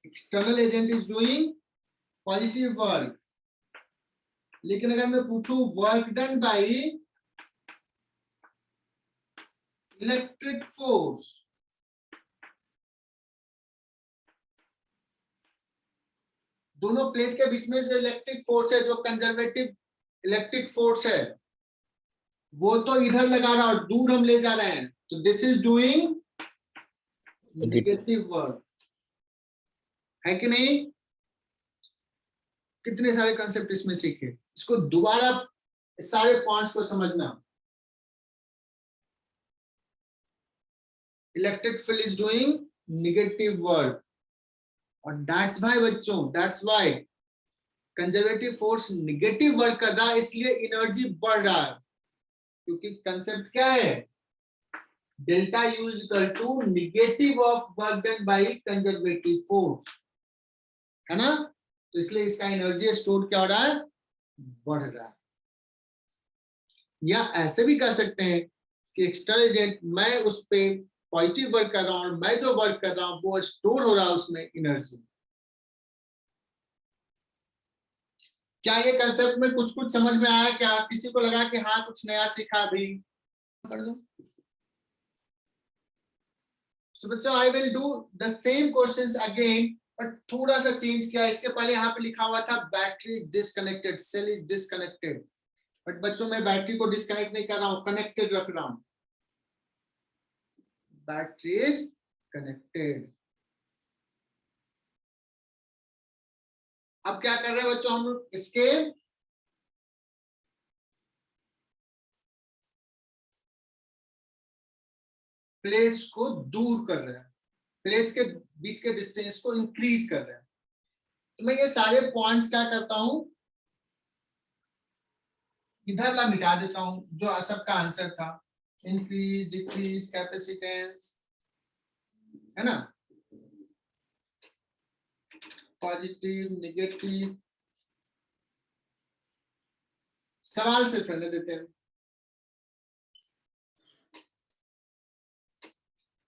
external agent is doing positive work. लेकिन अगर मैं पूछूं work done by electric force, दोनों प्लेट के बीच में जो इलेक्ट्रिक फोर्स है, जो कंजर्वेटिव इलेक्ट्रिक फोर्स है, वो तो इधर लगा रहा और दूर हम ले जा रहे हैं, तो this is doing negative work, है कि नहीं? कितने सारे कंसेप्ट इसमें सीखे, इसको दोबारा सारे पॉइंट्स को समझना। Electric field is doing negative work, और दैट्स वाई बच्चों, that's why conservative force negative work कर रहा है, इसलिए एनर्जी बढ़ रहा है, क्योंकि कंसेप्ट क्या है, delta U is equal to negative of work done by conservative force, है ना? तो इसलिए इसका एनर्जी स्टोर क्या हो रहा है, बढ़ रहा है। या ऐसे भी कर सकते हैं कि एक्सटर्नल एजेंट, मैं उस पे पॉजिटिव वर्क कर रहा हूं और मैं जो वर्क कर रहा हूं वो स्टोर हो रहा है उसमें एनर्जी। क्या ये कंसेप्ट में कुछ कुछ समझ में आया? क्या किसी को लगा कि हाँ कुछ नया सीखा? भी कर दो। So बच्चों I will do the same questions again, but थोड़ा सा चेंज किया। इसके पहले यहाँ पे लिखा हुआ था battery is disconnected, cell is disconnected, but बच्चों मैं बैटरी को डिस्कनेक्ट नहीं कर रहा हूँ, कनेक्टेड रख रहा हूँ। Battery is connected. अब क्या कर रहे हैं बच्चों हम लोग, इसके प्लेट्स को दूर कर रहे हैं, प्लेट्स के बीच के डिस्टेंस को इंक्रीज कर रहे हैं। तो मैं ये सारे पॉइंट्स क्या करता हूं, इधर ला मिटा देता हूं, जो सबका आंसर था, इंक्रीज डिक्रीज कैपेसिटेंस, है ना, पॉजिटिव नेगेटिव। सवाल सिर्फ रहने देते हैं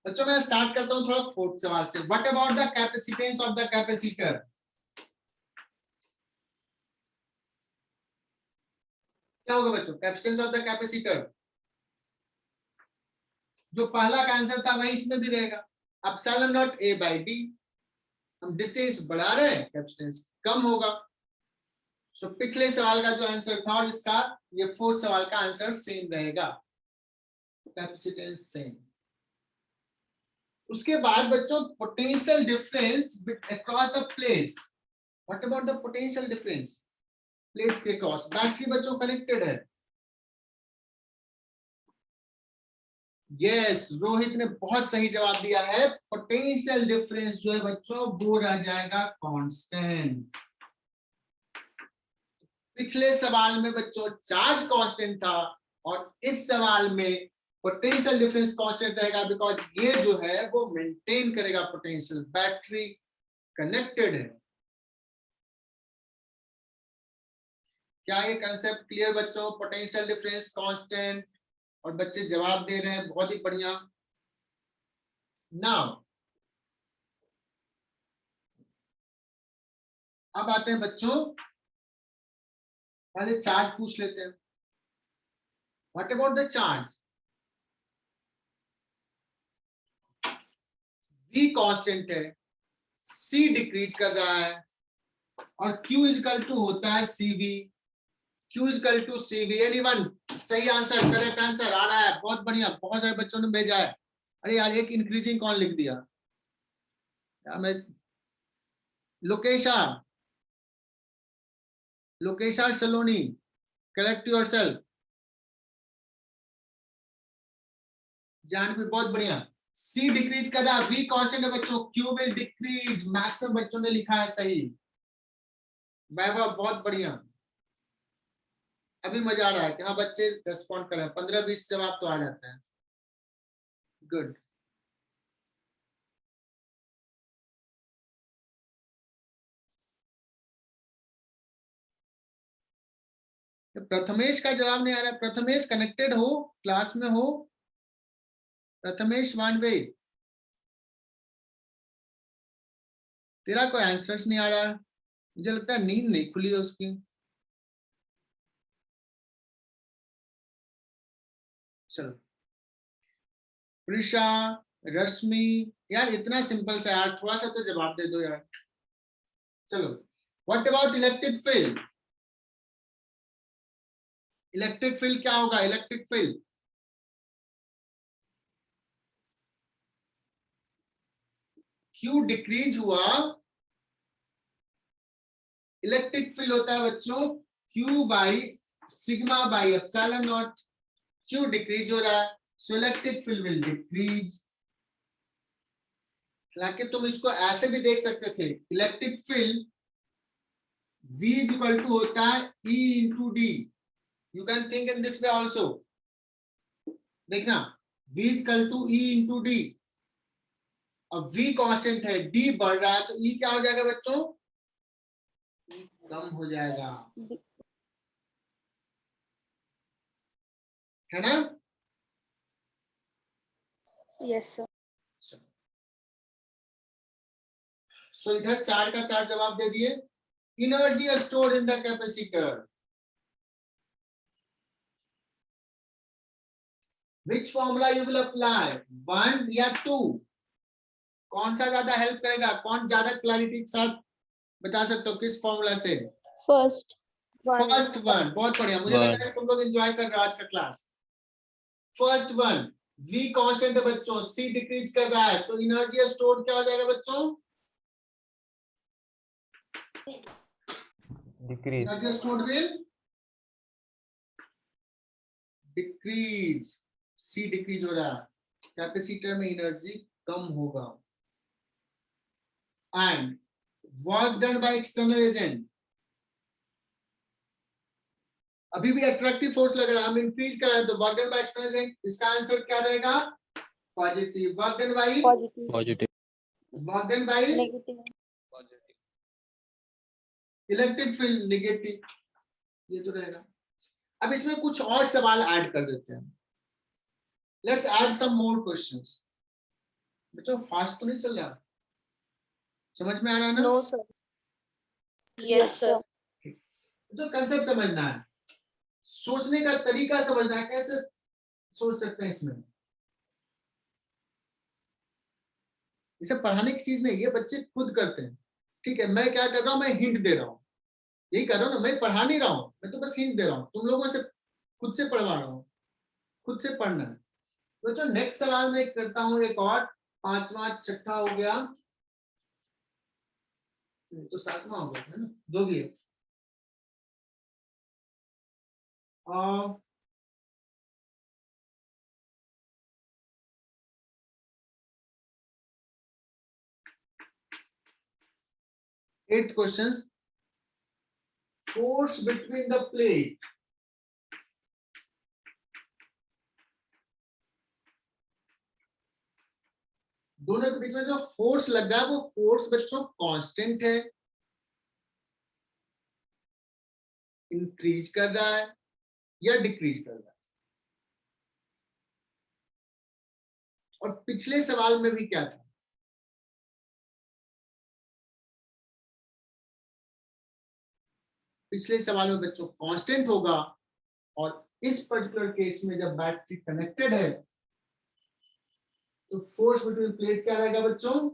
बच्चों। मैं स्टार्ट करता हूं थोड़ा फोर्थ सवाल से। What about the capacitance of the capacitor? क्या होगा बच्चों कैपेसिटेंस ऑफ द कैपेसिटर? जो पहला का आंसर था वही इसमें भी रहेगा, epsilon not a by D. हम डिस्टेंस बढ़ा रहे हैं, कैपेसिटेंस कम होगा। सो पिछले सवाल का जो आंसर था और इसका ये फोर्थ सवाल का आंसर सेम रहेगा, कैपेसिटेंस सेम। उसके बाद बच्चों potential difference across the plates. What about the potential difference plates के क्रॉस? बैटरी बच्चों कनेक्टेड है। यस, रोहित ने बहुत सही जवाब दिया है। पोटेंशियल डिफरेंस जो है बच्चों वो रह जाएगा कांस्टेंट। पिछले सवाल में बच्चों चार्ज कांस्टेंट था और इस सवाल में पोटेंशियल डिफरेंस कांस्टेंट रहेगा, बिकॉज ये जो है वो मेंटेन करेगा पोटेंशियल। बैटरी कनेक्टेड है। क्या ये कंसेप्ट क्लियर बच्चों? पोटेंशियल डिफरेंस कांस्टेंट, और बच्चे जवाब दे रहे हैं, बहुत ही बढ़िया। नाउ अब आते हैं बच्चों, पहले चार्ज पूछ लेते हैं। What about the charge? V constant है, C डिक्रीज कर रहा है और Q इक्वल टू होता है CV। Q equal to CV। Anyone? सही आंसर, करेक्ट आंसर आ रहा है, बहुत बढ़िया, बहुत सारे बच्चों ने भेजा है। अरे यार एक इंक्रीजिंग कौन लिख दिया यार? मैं लोकेशा सलोनी, करेक्ट योरसेल्फ। जानवी बहुत बढ़िया। C डिक्रीज कर रहा है, V कांस्टेंट है बच्चों, Q विल डिक्रीज। मैक्सिमम बच्चों ने लिखा है सही। वैभव बहुत बढ़िया। अभी मजा आ रहा है कि हाँ बच्चे रेस्पॉन्ड कर रहे हैं, 15-20 जवाब तो आ जाते हैं। गुड। प्रथमेश का जवाब नहीं आ रहा है। प्रथमेश कनेक्टेड हो, क्लास में हो? प्रथमेश वानवे, तेरा कोई आंसर्स नहीं आ रहा है। मुझे लगता है नींद नहीं खुली है उसकी। चलो प्रिशा, रश्मि, यार इतना सिंपल सा यार, थोड़ा सा तो जवाब दे दो यार। चलो what about electric field? Electric field क्या होगा? इलेक्ट्रिक फील्ड Q डिक्रीज हुआ, इलेक्ट्रिक फील्ड होता है बच्चों Q by sigma by epsilon naught. Q decrease हो रहा है, so electric field will decrease. हालांकि तुम इसको ऐसे भी देख सकते थे, electric field V is equal to होता है E into d. You can think in this way also. देखना, V इज इक्वल टू E इंटू डी। अब V कांस्टेंट है, D बढ़ रहा है, तो E क्या हो जाएगा बच्चों? E कम हो जाएगा, है ना? Yes, sir. सो इधर 4 का 4 जवाब दे दिए। Energy stored in the capacitor, which formula you will apply, 1 या 2? कौन सा ज्यादा हेल्प करेगा? कौन ज्यादा क्लैरिटी के साथ बता सकते हो किस फॉर्मूला से? First one. फर्स्ट वन, बहुत बढ़िया। मुझे लग रहा है तुम लोग एंजॉय कर रहे हो आज का class. First one, V constant है बच्चों, C डिक्रीज कर रहा है, सो एनर्जी स्टोर्ड क्या हो जाएगा बच्चों? Decrease. Energy stored will decrease. C decrease हो रहा है, कैपेसिटर में एनर्जी कम होगा। And work done by external agent, अभी भी अट्रैक्टिव फोर्स लग रहा है, हम इंक्रीज कर रहे हैं, तो work done by external agent, इसका आंसर क्या रहेगा? Positive. Work done bye Positive. Work done bye Negative. Electric field negative, ये तो रहेगा। अब इसमें कुछ और सवाल ऐड कर देते हैं। Let's add some more questions. बच्चों फास्ट तो नहीं चल रहा, समझ में आ रहा है ना? No, sir. Yes, sir. जो कंसेप्ट समझना है, सोचने का तरीका समझना है, कैसे सोच सकते हैं इसमें। इसे पढ़ाने की चीज नहीं, ये बच्चे खुद करते हैं। ठीक है, मैं क्या कर रहा हूं, मैं हिंट दे रहा हूं। यही कर रहा हूँ ना, मैं पढ़ा नहीं रहा हूँ, मैं तो बस हिंट दे रहा हूँ, तुम लोगों से खुद से पढ़वा रहा हूँ, खुद से पढ़ना है। तो जो नेक्स्ट सवाल मैं करता हूँ एक और, पांचवा छठा हो गया, तो सातवां हो गया है ना, जो भी है। आ, eighth questions, force between the plate, दोनों के बीच में जो फोर्स लग रहा है वो फोर्स बच्चों कांस्टेंट है, इंक्रीज कर रहा है या डिक्रीज कर रहा है। और पिछले सवाल में भी क्या था, पिछले सवाल में बच्चों कांस्टेंट होगा, और इस पर्टिकुलर केस में जब बैटरी कनेक्टेड है तो फोर्स बिटवीन प्लेट क्या रहेगा बच्चों,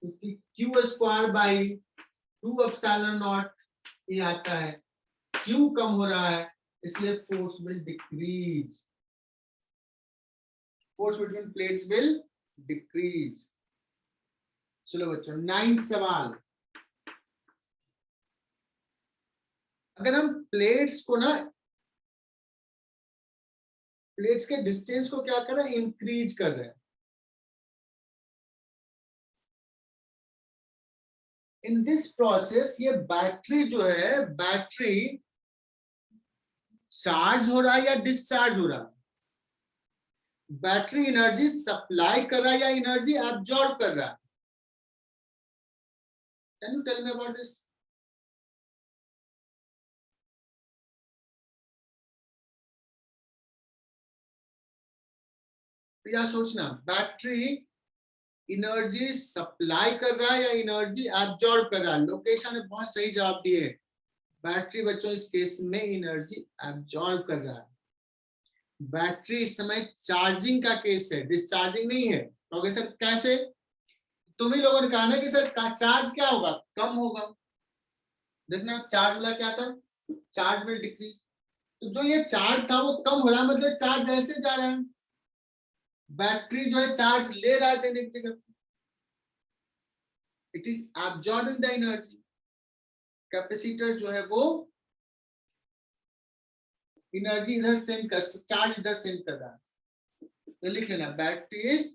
क्योंकि Q square by 2 epsilon not ये आता है, क्यू कम हो रहा है इसलिए force will decrease, force between plates will decrease. चलो बच्चों 9th सवाल, अगर हम प्लेट्स को ना, प्लेट्स के डिस्टेंस को क्या कर रहे हैं, इंक्रीज कर रहे हैं। इन दिस प्रोसेस ये बैटरी जो है, बैटरी चार्ज हो रहा है या डिस्चार्ज हो रहा है, बैटरी एनर्जी सप्लाई कर रहा है या एनर्जी एब्जॉर्ब कर रहा है। Can you tell me about this? या सोचना, बैटरी एनर्जी सप्लाई कर रहा है या एनर्जी एब्जॉर्ब कर रहा है। लोकेशन ने बहुत सही जवाब दिए, बैटरी बच्चों इस केस में एनर्जी एब्जॉर्ब कर रहा है। बैटरी इस समय चार्जिंग का केस है, डिस्चार्जिंग नहीं है। तो सर कैसे, तुम ही लोगों ने कहा ना कि सर चार्ज क्या होगा, कम होगा। देखना चार्ज वाला क्या था, चार्ज विल डिक्रीज, तो जो ये चार्ज था वो कम हो रहा है, मतलब चार्ज ऐसे जा रहा है, बैटरी जो है चार्ज ले रहा है देने की जगह, it is absorbing the energy. Capacitor जो है वो एनर्जी इधर सेंड कर, चार्ज इधर सेंड कर रहा है। तो लिख लेना, battery is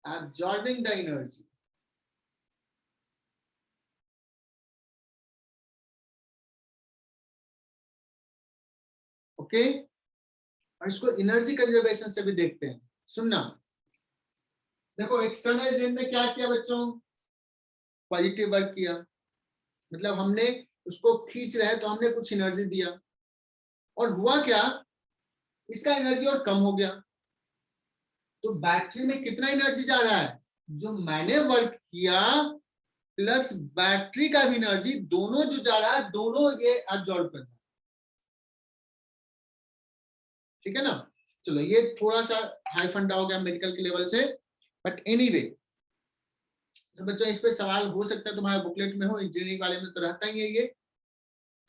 absorbing the energy. Okay, और इसको एनर्जी कंजर्वेशन से भी देखते हैं। सुनना, देखो एक्सटर्नल एजेंट ने क्या किया बच्चों, पॉजिटिव वर्क किया, मतलब हमने उसको खींच रहे हैं तो हमने कुछ एनर्जी दिया, और हुआ क्या, इसका एनर्जी और कम हो गया। तो बैटरी में कितना एनर्जी जा रहा है, जो मैंने वर्क किया प्लस बैटरी का भी एनर्जी, दोनों जो जा रहा है दोनों ये एब्जॉर्ब कर रहा है। ठीक है ना। चलो ये थोड़ा सा हाई फंडा हो गया मेडिकल के लेवल से, बट एनीवे तो बच्चों इस पे सवाल हो सकता है, तुम्हारे बुकलेट में हो, इंजीनियरिंग वाले में तो रहता ही है ये।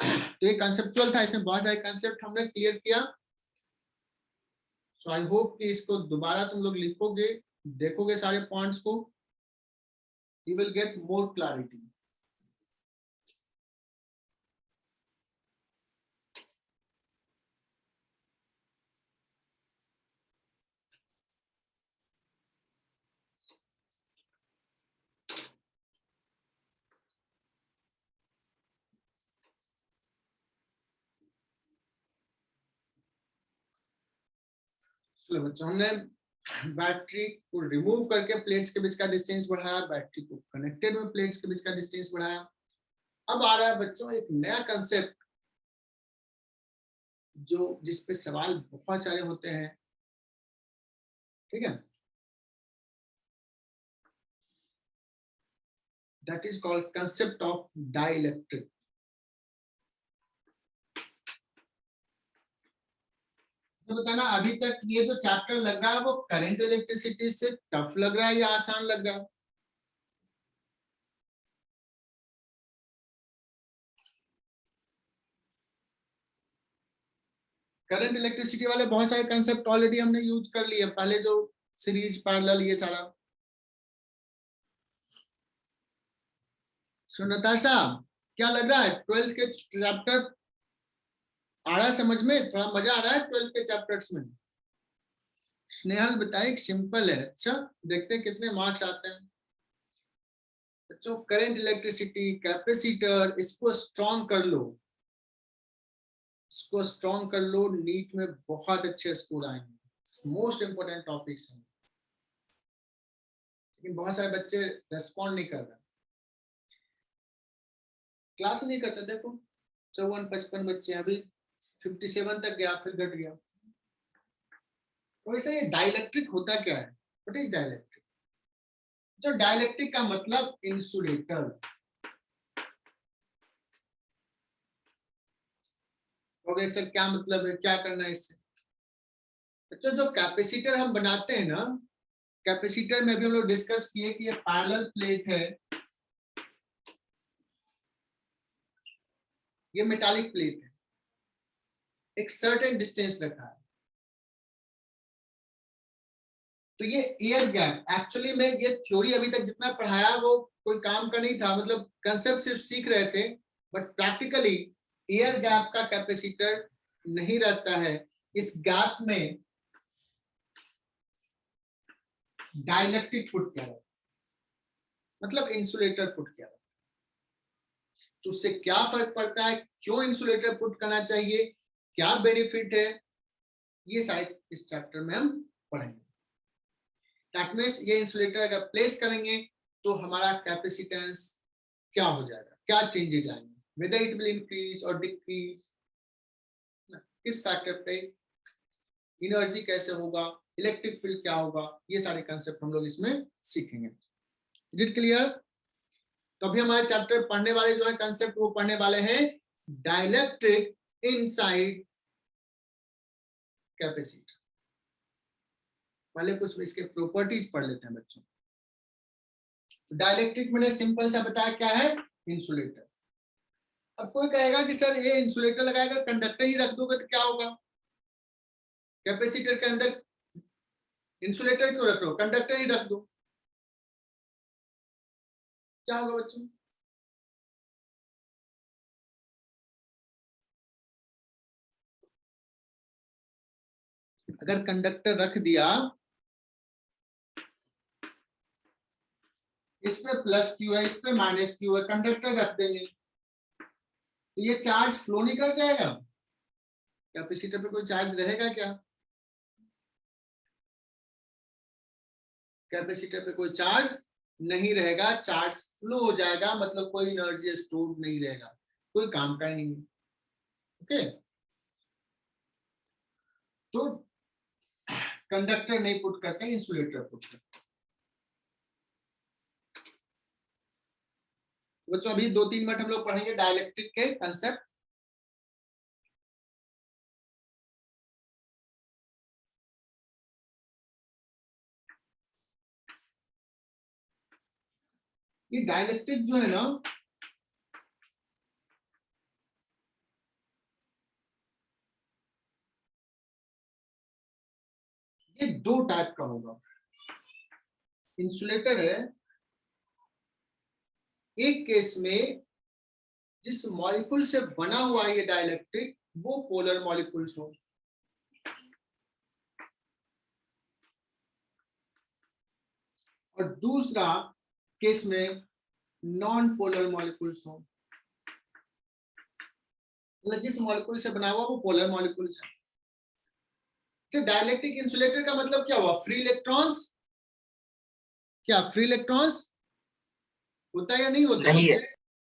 तो ये कंसेप्चुअल था, इसमें बहुत सारे कंसेप्ट हमने क्लियर किया। सो आई होप कि इसको दोबारा तुम लोग लिखोगे, देखोगे सारे पॉइंट्स को, you will get more clarity. चलो बच्चों, हमने बैटरी को रिमूव करके प्लेट्स के बीच का डिस्टेंस बढ़ाया, बैटरी को कनेक्टेड में प्लेट्स के बीच का डिस्टेंस बढ़ाया। अब आ रहा है बच्चों एक नया कंसेप्ट, जो जिसपे सवाल बहुत सारे होते हैं। ठीक है, that is called concept of dielectric. तो बताना अभी तक ये जो चैप्टर लग रहा है वो करंट इलेक्ट्रिसिटी से टफ लग रहा है या आसान लग रहा है? करंट इलेक्ट्रिसिटी वाले बहुत सारे कंसेप्ट ऑलरेडी हमने यूज कर लिए पहले, जो सीरीज पैरेलल ये सारा। नताशा क्या लग रहा है, 12th के चैप्टर आ रहा है समझ में, थोड़ा मजा आ रहा है 12th के चैप्टर्स में? स्नेहल बताए सिंपल है। अच्छा देखते हैं कितने मार्क्स आते हैं बच्चों। करंट इलेक्ट्रिसिटी कैपेसिटर, इसको स्ट्रॉन्ग कर लो, इसको स्ट्रॉन्ग कर लो, नीट में बहुत अच्छे स्कोर आएंगे। मोस्ट इंपोर्टेंट टॉपिक्स हैं, लेकिन बहुत सारे बच्चे रेस्पॉन्ड नहीं कर रहे, क्लास नहीं करते। देखो 54-55 बच्चे, अभी 57 तक गया, फिर घट गया। तो वैसे ये डाइलेक्ट्रिक होता क्या है? What is dielectric? जो डाइलेक्ट्रिक का मतलब इंसुलेटर। और सर क्या मतलब है, क्या करना है इससे? बच्चों जो कैपेसिटर हम बनाते हैं ना, कैपेसिटर में भी हम लोग डिस्कस किए कि ये पैरेलल प्लेट है, ये मेटालिक प्लेट है, एक सर्टेन डिस्टेंस रखा है, तो ये एयर गैप, एक्चुअली में ये थ्योरी अभी तक जितना पढ़ाया वो कोई काम का नहीं था, मतलब कंसेप्ट सिर्फ सीख रहे थे, बट प्रैक्टिकली एयर गैप का कैपेसिटर नहीं रहता है। इस गैप में डाइलेक्ट्रिक पुट किया जाता है, मतलब इंसुलेटर पुट किया जाता है। तो उससे क्या फर्क पड़ता है, क्यों इंसुलेटर पुट करना चाहिए, क्या बेनिफिट है, ये शायद इस चैप्टर में हम पढ़ेंगे। दैट मींस ये इंसुलेटर अगर प्लेस करेंगे तो हमारा कैपेसिटेंस क्या हो जाएगा, क्या चेंजेस आएंगे, whether it will increase or decrease, किस फैक्टर पे, एनर्जी कैसे होगा, इलेक्ट्रिक फील्ड क्या होगा, ये सारे कंसेप्ट हम लोग इसमें सीखेंगे। Is it clear? तो अभी हमारे चैप्टर पढ़ने वाले जो है कंसेप्ट, वो पढ़ने वाले हैं डाइलेक्ट्रिक इनसाइड कैपेसिटर। पहले कुछ इसके प्रॉपर्टीज पढ़ लेते हैं बच्चों। तो डाइलेक्ट्रिक मैंने सिंपल सा बताया क्या है, इंसुलेटर। अब कोई कहेगा कि सर ये इंसुलेटर लगाएगा, कंडक्टर ही रख दोगे तो क्या होगा? कैपेसिटर के अंदर इंसुलेटर क्यों रख रहे हो, कंडक्टर ही रख दो, क्या होगा बच्चों? अगर कंडक्टर रख दिया, इसमें प्लस क्यू है, इसमें माइनस क्यू है, कंडक्टर रख देंगे तो ये चार्ज फ्लो नहीं कर जाएगा? कैपेसिटर पे कोई चार्ज रहेगा क्या? कैपेसिटर पे कोई चार्ज नहीं रहेगा, चार्ज फ्लो हो जाएगा, मतलब कोई एनर्जी स्टोर नहीं रहेगा, कोई काम का ही नहीं। ओके, तो कंडक्टर नहीं पुट करते, इंसुलेटर पुट करते। बच्चों अभी 2-3 मिनट हम लोग पढ़ेंगे डाइलेक्ट्रिक के कंसेप्ट। ये डाइलेक्ट्रिक जो है ना, ये 2 टाइप का होगा। इंसुलेटर है, एक केस में जिस मॉलिक्यूल से बना हुआ है ये डाइलेक्ट्रिक, वो पोलर मॉलिक्यूल्स हो, और दूसरा केस में नॉन पोलर मॉलिक्यूल्स हो, मतलब जिस मॉलिक्यूल से बना हुआ वो पोलर मॉलिक्यूल्स है। डाइलेक्ट्रिक इंसुलेटर का मतलब क्या हुआ, फ्री इलेक्ट्रॉन्स, क्या फ्री इलेक्ट्रॉन्स होता है या नहीं होता?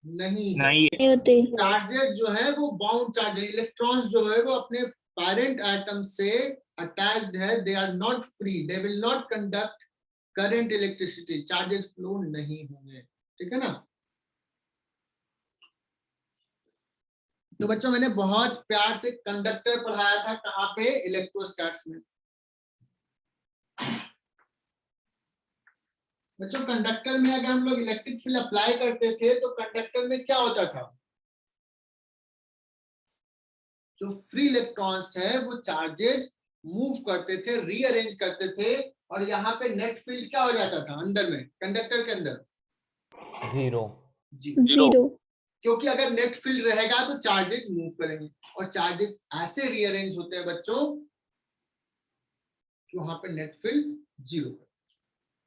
नहीं होते। चार्जेस जो है वो बाउंड चार्ज है, इलेक्ट्रॉन्स जो है वो अपने पेरेंट एटम से अटैच्ड है, they are not free, they will not conduct current electricity, charges flow नहीं होंगे, ठीक है ना। तो बच्चों मैंने बहुत प्यार से कंडक्टर पढ़ाया था, कहाँ पे, इलेक्ट्रोस्टैट्स में। बच्चों कंडक्टर में अगर हम लोग इलेक्ट्रिक फील्ड अप्लाई करते थे तो कंडक्टर में क्या होता था, जो फ्री इलेक्ट्रॉन्स है वो चार्जेस मूव करते थे, रीअरेंज करते थे, और यहाँ पे नेट फील्ड क्या हो जाता था अंदर में, कंडक्टर के अंदर? 0. जी, Zero. क्योंकि अगर नेट फील्ड रहेगा तो चार्जेस मूव करेंगे, और चार्जेस ऐसे रीअरेंज होते हैं बच्चों कि वहां पे नेट फील्ड 0।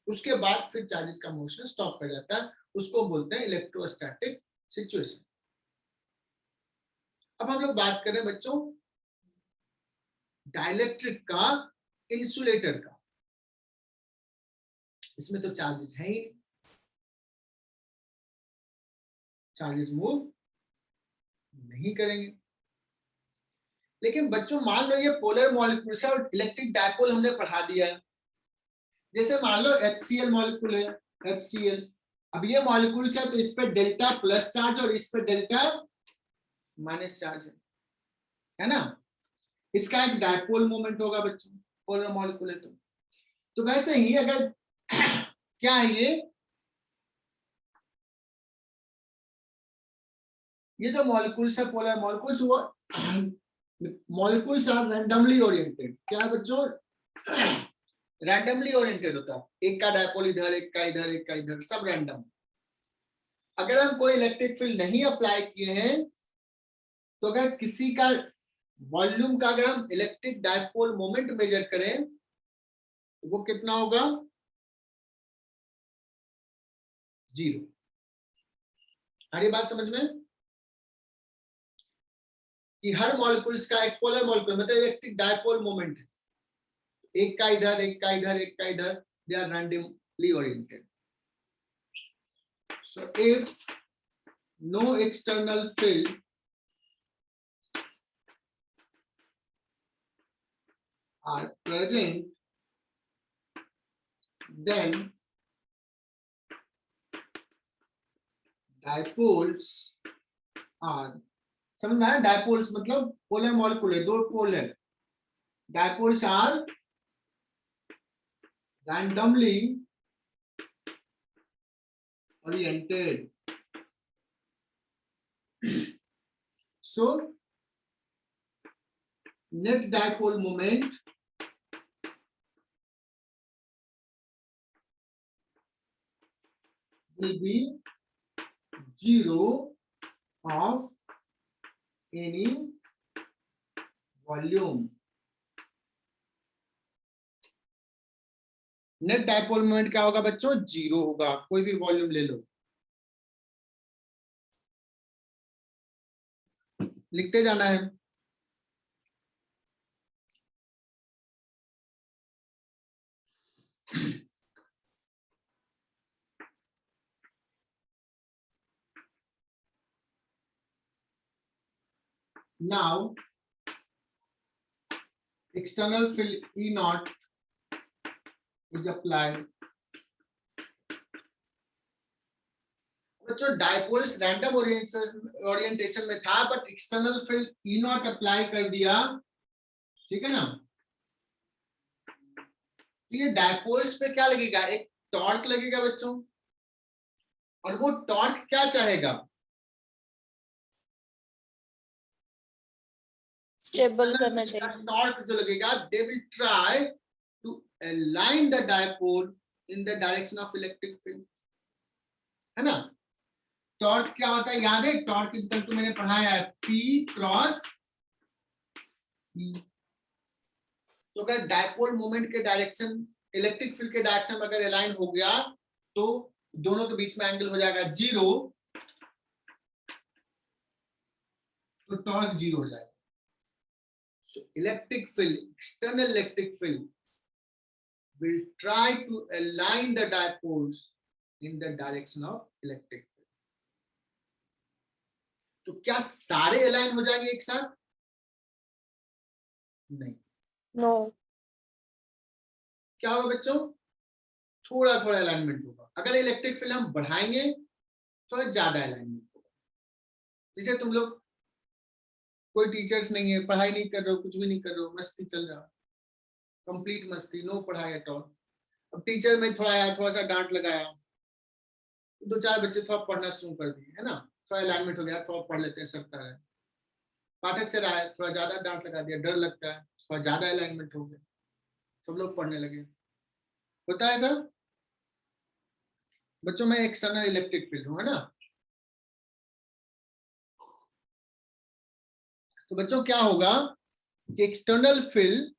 उसके बाद फिर चार्जेस का मोशन स्टॉप कर जाता है, उसको बोलते हैं इलेक्ट्रोस्टैटिक सिचुएशन। अब हम लोग बात करें बच्चों डाइलेक्ट्रिक का, इंसुलेटर का। इसमें तो चार्जेस है ही, चार्जेस मूव नहीं करेंगे। लेकिन बच्चों मान लो ये पोलर मॉलिक्यूल है और इलेक्ट्रिक डायपोल हमने पढ़ा दिया है। जैसे मान लो HCl मॉलिक्यूल है, HCl, अब ये मॉलिक्यूल्स है तो इस पे डेल्टा प्लस चार्ज और इस पे डेल्टा माइनस चार्ज है ना। इसका एक डायपोल मोमेंट होगा बच्चों, पोलर मॉलिक्यूल है तो वैसे ही अगर क्या है ये जो मॉलिक्यूल्स है पोलर मॉलिक्यूल्स, वो मॉलिक्यूल्स आर रैंडमली ओरिएंटेड। क्या है बच्चों? रैंडमली ओरिएंटेड होता है, एक का डायपोल इधर, एक का इधर, एक का इधर, सब रैंडम। अगर हम कोई इलेक्ट्रिक फील्ड नहीं अप्लाई किए हैं तो अगर किसी का वॉल्यूम का अगर हम इलेक्ट्रिक डायपोल मोमेंट मेजर करें तो वो कितना होगा? 0। आ रही बात समझ में कि हर मॉलिक्यूल्स का एक पोलर मॉलिक्यूल मतलब इलेक्ट्रिक डायपोल मोमेंट है, एक का इधर, एक का इधर, एक का इधर, they are randomly oriented. So if no external field are present, then dipoles are, समझ में आया? डायपोल्स मतलब पोलर मॉलिक्यूल है, दो पोल है, dipoles are randomly oriented. So net dipole moment will be 0 of any volume. Net dipole moment क्या होगा बच्चों? 0 होगा, कोई भी वॉल्यूम ले लो, लिखते जाना है। Now external field E naught is applied. बच्चों डायपोल्स रैंडम ओरिएंटेशन में था, but external field E not apply कर दिया, ठीक है ना। तो ये डायपोल्स पे क्या लगेगा? एक टॉर्क लगेगा बच्चों, और वो टॉर्क क्या चाहेगा? स्टेबल करना चाहिए। टॉर्क जो लगेगा, they will try to align the dipole in the direction of electric field, है ना। टॉर्क क्या होता है याद है? टॉर्क इक्वल टू मैंने पढ़ाया है P क्रॉस E। तो अगर डायपोल मोमेंट के डायरेक्शन इलेक्ट्रिक फील्ड के डायरेक्शन में अगर अलाइन हो गया तो दोनों के बीच में एंगल हो जाएगा 0, तो टॉर्क 0 हो जाएगा। So electric field, external electric field will try to align the dipoles in the direction of electric field. तो क्या सारे अलाइन हो जाएंगे एक साथ? नहीं। नो। क्या होगा बच्चों? थोड़ा थोड़ा अलाइनमेंट होगा। अगर इलेक्ट्रिक फील्ड हम बढ़ाएंगे थोड़ा ज्यादा अलाइनमेंट होगा। जैसे तुम लोग कोई टीचर्स नहीं है, पढ़ाई नहीं कर रहे हो, कुछ भी नहीं कर रहे हो, मस्ती चल रहा, कंप्लीट मस्ती, नो पढ़ाई एट ऑल। अब टीचर में थोड़ा आया, थोड़ा सा डांट लगाया, दो चार बच्चे थोड़ा पढ़ना शुरू कर दिए, है ना, थोड़ा अलाइनमेंट हो गया, थोड़ा पढ़ लेते हैं, सबका है। पाठक सर आए, थोड़ा ज्यादा डांट लगा दिया, डर लगता है, थोड़ा ज्यादा अलाइनमेंट हो गया, सब लोग पढ़ने लगे। होता है सर बच्चों, मैं एक्सटर्नल इलेक्ट्रिक फील्ड हूँ, है ना। तो बच्चों क्या होगा कि external field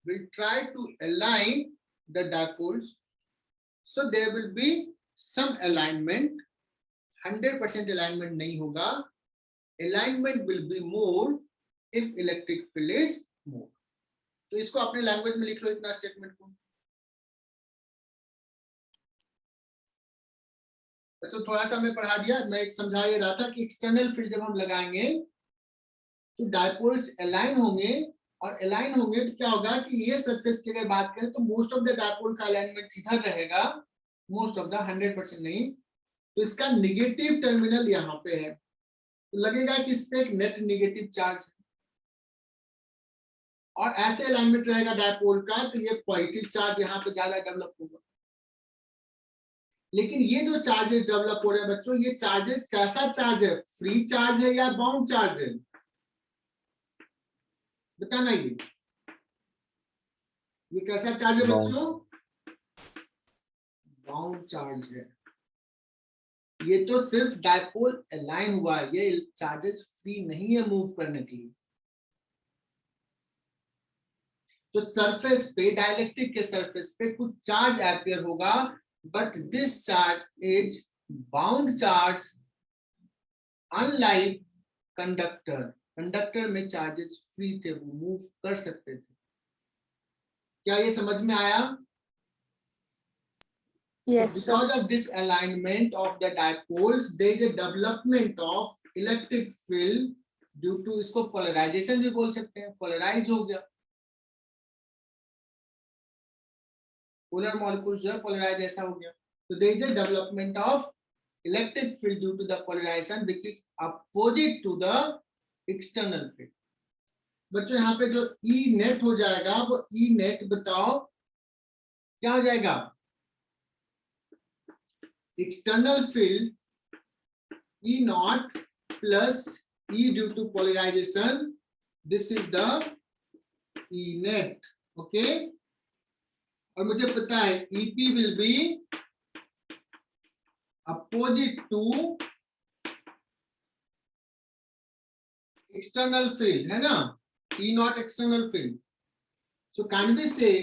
will try to align the dipoles, so there will be some alignment, 100% alignment नहीं होगा, alignment will be more if electric field is more। तो इसको अपने लैंग्वेज में लिख लो इतना स्टेटमेंट को। तो थोड़ा सा मैं पढ़ा दिया, मैं एक समझा ये रहा था कि एक्सटर्नल फील्ड जब हम लगाएंगे तो डायपोल्स अलाइन होंगे, और अलाइन होंगे तो क्या होगा कि ये सरफेस की अगर बात करें तो मोस्ट ऑफ द डायपोल का अलाइनमेंट इधर रहेगा, मोस्ट ऑफ द 100% नहीं, तो इसका नेगेटिव टर्मिनल यहाँ पे है, तो लगेगा कि इस पे एक नेट नेगेटिव चार्ज है, और ऐसे अलाइनमेंट रहेगा डायपोल का तो ये पॉजिटिव चार्ज यहाँ पे ज्यादा डेवलप होगा। लेकिन ये जो चार्जेस डेवलप हो रहे हैं बच्चों, ये चार्जेस कैसा चार्ज है, फ्री चार्ज है या बाउंड चार्ज है, बताना। ये कैसा चार्ज है बच्चों, बाउंड चार्ज है। ये तो सिर्फ डायपोल अलाइन हुआ है, ये चार्जेस फ्री नहीं है मूव करने के लिए। तो सरफेस पे, डाइलेक्ट्रिक के सरफेस पे कुछ चार्ज एपियर होगा, but this charge is bound charge, unlike conductor. Conductor में चार्जेस फ्री थे, वो मूव कर सकते थे। क्या ये समझ में आया? Yes, So sir. because of this alignment of the dipoles, there is a development of electric field due to, इसको polarization भी बोल सकते हैं, polarize हो गया, polar molecules जो है polarize ऐसा हो गया, तो there is a development of electric field due to the polarization which is opposite to the external field। बच्चों यहाँ पे जो E net हो जाएगा वो E net बताओ क्या हो जाएगा, external field E naught plus E due to polarization, this is the E net, okay। और मुझे पता है EP will be opposite to external field, है ना, E naught external field, so can we say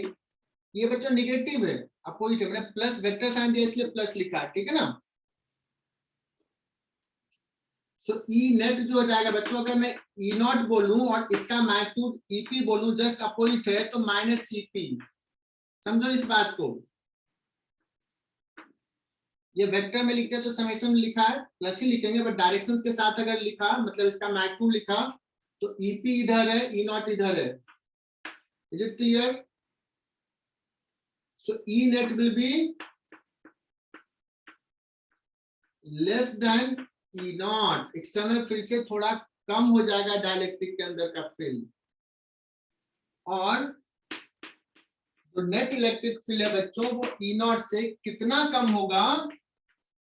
ये बच्चों निगेटिव है, opposite है, मैंने प्लस वेक्टर साइन दिया इसलिए प्लस लिखा, ठीक है ना। सो ई नेट जो हो जाएगा बच्चों, अगर मैं ई नॉट बोलूं और इसका मैग्नीट्यूड ईपी बोलूं, जस्ट अपोजिट है, तो माइनस ईपी। समझो इस बात को, ये वेक्टर में लिखते हैं तो समेशन लिखा है प्लस ही लिखेंगे, बट डायरेक्शंस के साथ अगर लिखा, मतलब इसका मैग्नीट्यूड लिखा, तो ईपी इधर है, ई नॉट इधर है। Is it clear? So E net will be less than E naught, external field से थोड़ा कम हो जाएगा डाइलेक्ट्रिक के अंदर का फील्ड, और जो नेट इलेक्ट्रिक फील्ड है बच्चों वो E naught से कितना कम होगा,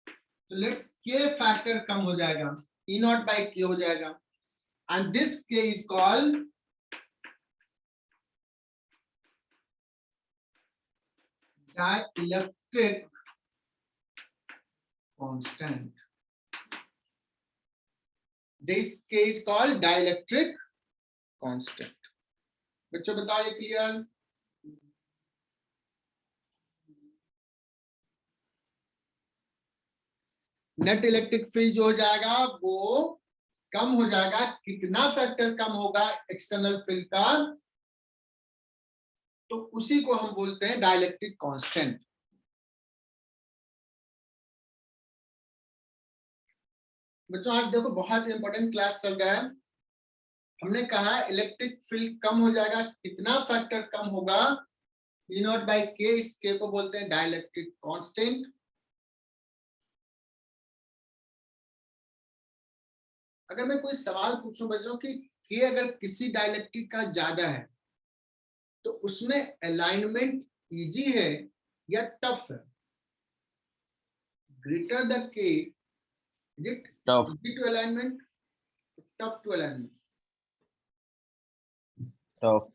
तो लेट्स K फैक्टर कम हो जाएगा, E naught by K हो जाएगा, and this K is called dielectric constant। This K is called dielectric constant। बच्चों बताओ ये क्लियर? नेट इलेक्ट्रिक फील्ड जो हो जाएगा वो कम हो जाएगा, कितना फैक्टर कम होगा एक्सटर्नल फील्ड का, तो उसी को हम बोलते हैं डाइलेक्ट्रिक कांस्टेंट। बच्चों आज देखो बहुत इंपॉर्टेंट क्लास चल रहा है, हमने कहा इलेक्ट्रिक फील्ड कम हो जाएगा, कितना फैक्टर कम होगा, E नॉट बाई K, इस K को बोलते हैं डाइलेक्ट्रिक कांस्टेंट। अगर मैं कोई सवाल पूछूं बच्चों कि K अगर किसी डाइलेक्ट्रिक का ज्यादा है तो उसमें अलाइनमेंट इजी है या टफ है? Greater the K, is it easy to alignment, tough to alignment? Tough.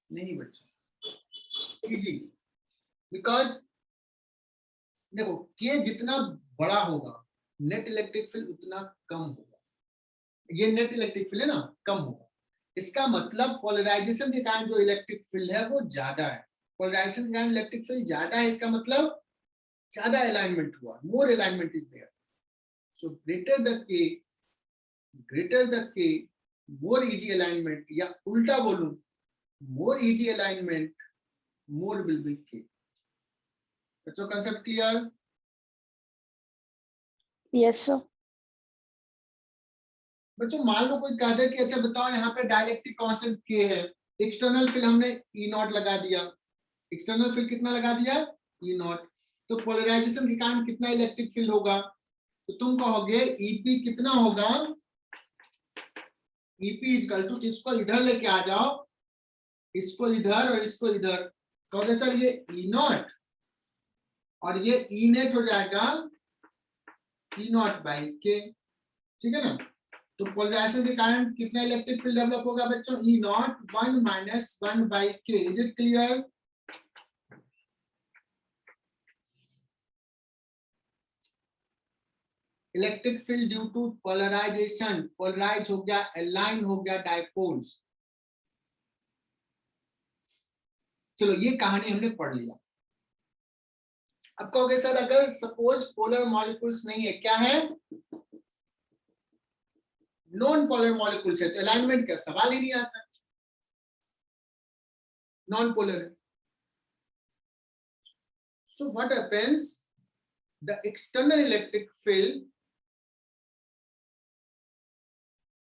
नहीं बच्चों, इजी, बिकॉज देखो के जितना बड़ा होगा नेट इलेक्ट्रिक फील्ड उतना कम होगा। ये नेट इलेक्ट्रिक फील्ड है ना, कम होगा। इसका मतलब पोलराइजेशन के कारण जो इलेक्ट्रिक फील्ड है वो ज्यादा है। पोलराइजेशन के कारण इलेक्ट्रिक फील्ड ज्यादा है, इसका मतलब ज्यादा अलाइनमेंट हुआ, more alignment is there. So greater the K more easy alignment, या उल्टा बोलूं more easy alignment more will be K. बच्चों कंसेप्ट क्लियर? Yes sir. बच्चों मान लो कोई कह दे कि अच्छा बताओ यहाँ पे डाइलेक्ट्रिक कांस्टेंट के है, एक्सटर्नल फील्ड हमने ई नॉट लगा दिया, एक्सटर्नल फील्ड कितना लगा दिया, ई नॉट। तो पोलराइजेशन के कारण कितना इलेक्ट्रिक फील्ड होगा, तो तुम कहोगे ईपी कितना होगा, ईपी इक्वल टू, इसको इधर लेके आ जाओ, इसको इधर और इसको इधर, कहोगे सर ये ई नॉट और ये ई नेट हो जाएगा ई नॉट बाई के, ठीक है ना। तो पोलराइजेशन के कारण कितना इलेक्ट्रिक फील्ड डेवलप होगा बच्चों, ई नॉट 1 माइनस 1 by K. Is it clear? Electric field due to polarisation, polarise हो गया, अलाइन हो गया डाइपोल्स। चलो ये कहानी हमने पढ़ लिया। अब कहोगे सर अगर सपोज पोलर मॉलिक्यूल्स नहीं है, क्या है, नॉन पोलर मॉलिक्यूल्स है, तो अलाइनमेंट का सवाल ही नहीं आता, नॉन पोलर है। So what happens, the external electric field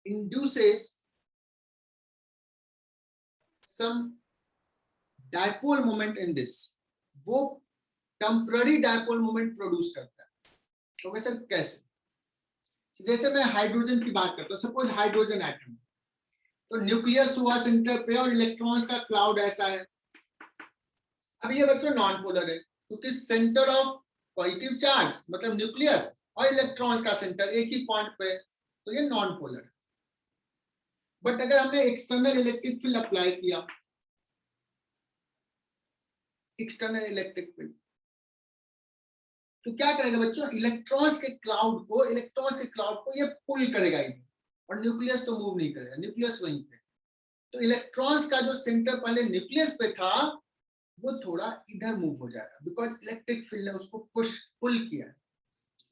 induces some dipole moment in this, वो टेम्पररी डायपोल मोमेंट प्रोड्यूस करता है। तो सर कैसे, जैसे मैं हाइड्रोजन की बात करता हूँ, सपोज हाइड्रोजन एटम, तो न्यूक्लियस हुआ सेंटर पे और इलेक्ट्रॉन्स का क्लाउड ऐसा है। अब ये बच्चों नॉन पोलर है, क्योंकि सेंटर ऑफ पॉजिटिव चार्ज मतलब न्यूक्लियस और इलेक्ट्रॉन्स का सेंटर एक ही पॉइंट पे, तो ये नॉन पोलर है। बट अगर हमने एक्सटर्नल इलेक्ट्रिक फील्ड अप्लाई किया, एक्सटर्नल इलेक्ट्रिक फील्ड, तो क्या करेगा बच्चों, इलेक्ट्रॉन्स के क्लाउड को ये पुल करेगा इधर, और न्यूक्लियस तो मूव नहीं करेगा, न्यूक्लियस वहीं पे। तो इलेक्ट्रॉन्स का जो सेंटर पहले न्यूक्लियस पे था वो थोड़ा इधर मूव हो जाएगा, बिकॉज इलेक्ट्रिक फील्ड ने उसको पुल किया है।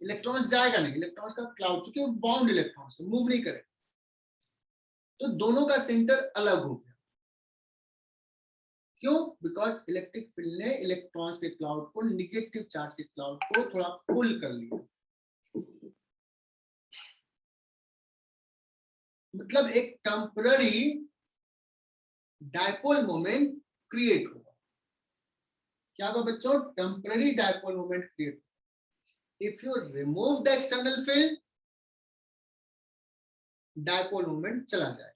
इलेक्ट्रॉन्स जाएगा नहीं, इलेक्ट्रॉन्स का क्लाउड, चूंकि वो बाउंड इलेक्ट्रॉन्स से मूव नहीं करेगा, तो दोनों का सेंटर अलग हो गया। क्यों? बिकॉज इलेक्ट्रिक फील्ड ने इलेक्ट्रॉन्स के क्लाउड को, निगेटिव चार्ज के क्लाउड को थोड़ा पुल कर लिया। मतलब एक टेम्पररी डायपोल मोमेंट क्रिएट होगा। क्या होगा बच्चों? Temporary dipole moment create. If you remove the external field, dipole moment चला जाएगा।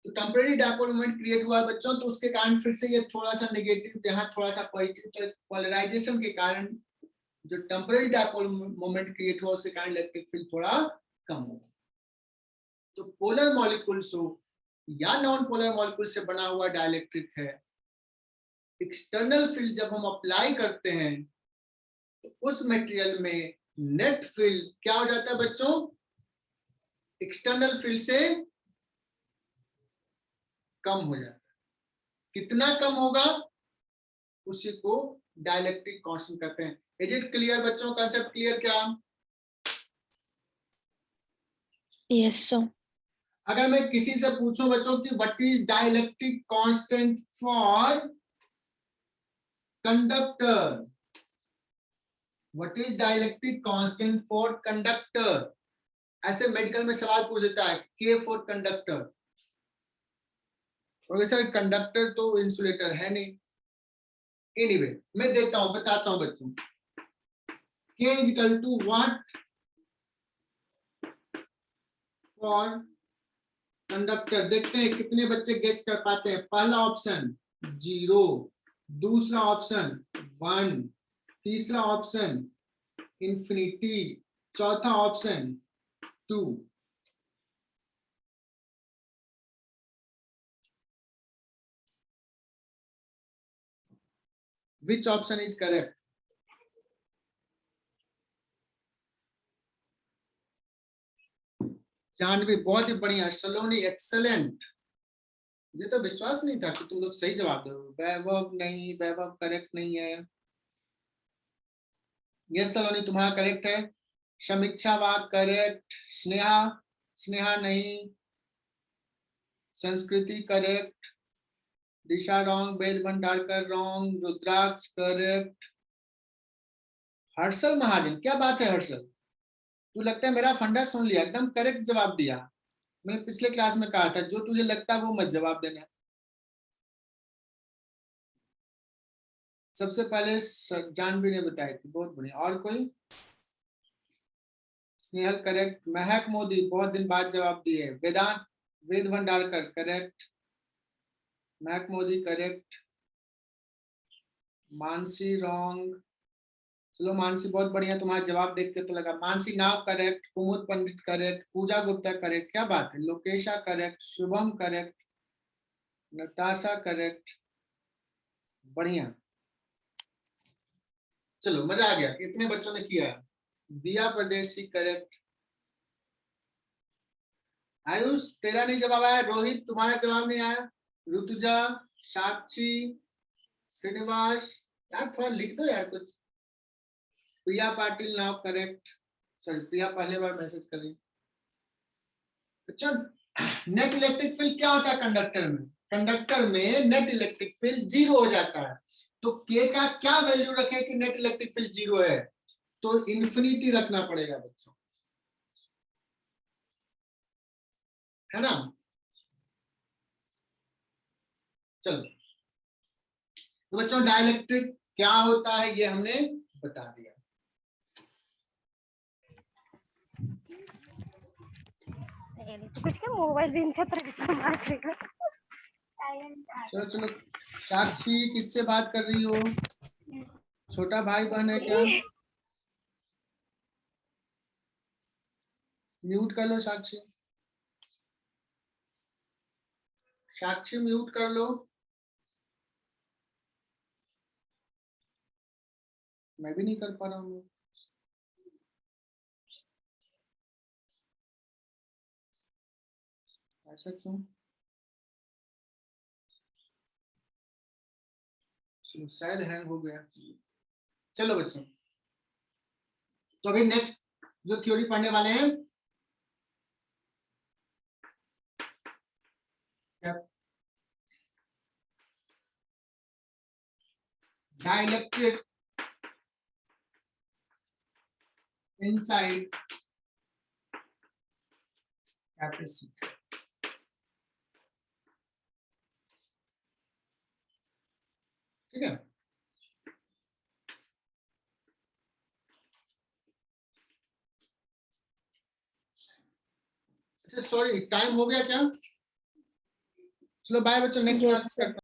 तो टेम्पररी डायपोल मोमेंट क्रिएट हुआ है बच्चों, तो उसके कारण फिर से ये थोड़ा सा नेगेटिव, यहाँ थोड़ा सा पॉजिटिव, तो पोलराइजेशन के कारण जो टेम्पररी डायपोल मोमेंट क्रिएट हुआ उसके कारण इलेक्ट्रिक फील्ड थोड़ा कम होगा। तो पोलर मॉलिक्यूल्स हो या नॉन पोलर मॉलिक्यूल से बना हुआ डाइलेक्ट्रिक है, एक्सटर्नल फील्ड जब हम अप्लाई करते हैं तो उस मटेरियल में नेट फील्ड क्या हो जाता है बच्चों? एक्सटर्नल फील्ड से कम हो जाता है। कितना कम होगा? उसी को डाइलेक्ट्रिक कांस्टेंट कहते हैं। इज इट क्लियर बच्चों? कांसेप्ट क्लियर क्या? Yes sir. अगर मैं किसी से पूछूं बच्चों कि what is dielectric constant for conductor, what is dielectric constant for conductor, ऐसे मेडिकल में सवाल पूछ देता है, के for conductor. Okay sir, conductor तो इंसुलेटर है नहीं। एनीवे मैं देता हूं, बताता हूं बच्चों। K is equal to what for conductor. देखते हैं कितने बच्चे गेस कर पाते हैं। पहला ऑप्शन 0, दूसरा ऑप्शन 1, तीसरा ऑप्शन इंफिनिटी, चौथा option 2। Which option is correct? Janvi बहुत ही बढ़िया, सलोनी एक्सेलेंट। मुझे तो विश्वास नहीं था कि तुम लोग सही जवाब दोगे। वैभव नहीं, वैभव करेक्ट नहीं है। यस सलोनी तुम्हारा करेक्ट है। समीक्षा वाक करेक्ट। स्नेहा, स्नेहा नहीं। संस्कृति करेक्ट। दिशा रॉन्ग। वेद भंडारकर रॉन्ग। रुद्राक्ष करेक्ट। हर्षल महाजन, क्या बात है हर्षल, तू लगता है मेरा फंडा सुन लिया, एकदम करेक्ट जवाब दिया। मैंने पिछले क्लास में कहा था जो तुझे लगता है वो मत जवाब देना। सबसे पहले जानवी ने बताई थी, बहुत बढ़िया। और कोई? स्नेहल करेक्ट। महक मोदी बहुत दिन बाद जवाब दिए। वेदांत, वेद भंडारकर करेक्ट। महक मोदी करेक्ट। मानसी रॉन्ग। चलो मानसी बहुत बढ़िया, तुम्हारा जवाब देख के तो लगा। Mansi now correct. Kumud Pandit correct. Pooja Gupta correct, क्या बात है। Lokesha correct. Shubham correct. Natasha correct, बढ़िया। चलो मजा आ गया, कितने बच्चों ने किया। दिया प्रदेशी करेक्ट। आयुष तेरा नहीं जवाब आया। रोहित तुम्हारा जवाब नहीं आया। ऋतुजा, साक्षी, श्रीनिवास, यार थोड़ा लिख दो यार कुछ। प्रिया पाटिल नाउ करेक्ट। सॉरी, प्रिया पहले बार मैसेज कर रही। बच्चों नेट इलेक्ट्रिक फील्ड क्या होता है कंडक्टर में? कंडक्टर में नेट इलेक्ट्रिक फील्ड 0 हो जाता है। तो के का क्या वैल्यू रखें कि नेट इलेक्ट्रिक फील्ड 0 है? तो इन्फिनिटी रखना पड़ेगा बच्चों, है ना। चलो तो बच्चों डाइलेक्ट्रिक क्या होता है ये हमने बता दिया। कुछ क्या मोबाइल भी चलो चलो, साक्षी किससे बात कर रही हो? छोटा भाई बहन है क्या? म्यूट कर लो साक्षी। साक्षी म्यूट कर लो। मैं भी नहीं कर पा रहा हूँ। ऐसा क्यों? चलो शायद हैंग हो गया। चलो बच्चों, तो अभी नेक्स्ट जो थ्योरी पढ़ने वाले हैं, डाइलेक्ट्रिक इनसाइड कैपेसिटर। ठीक है, अच्छा सॉरी टाइम हो गया क्या? चलो बाय बच्चों, नेक्स्ट Yes, क्लास में sir. करते हैं।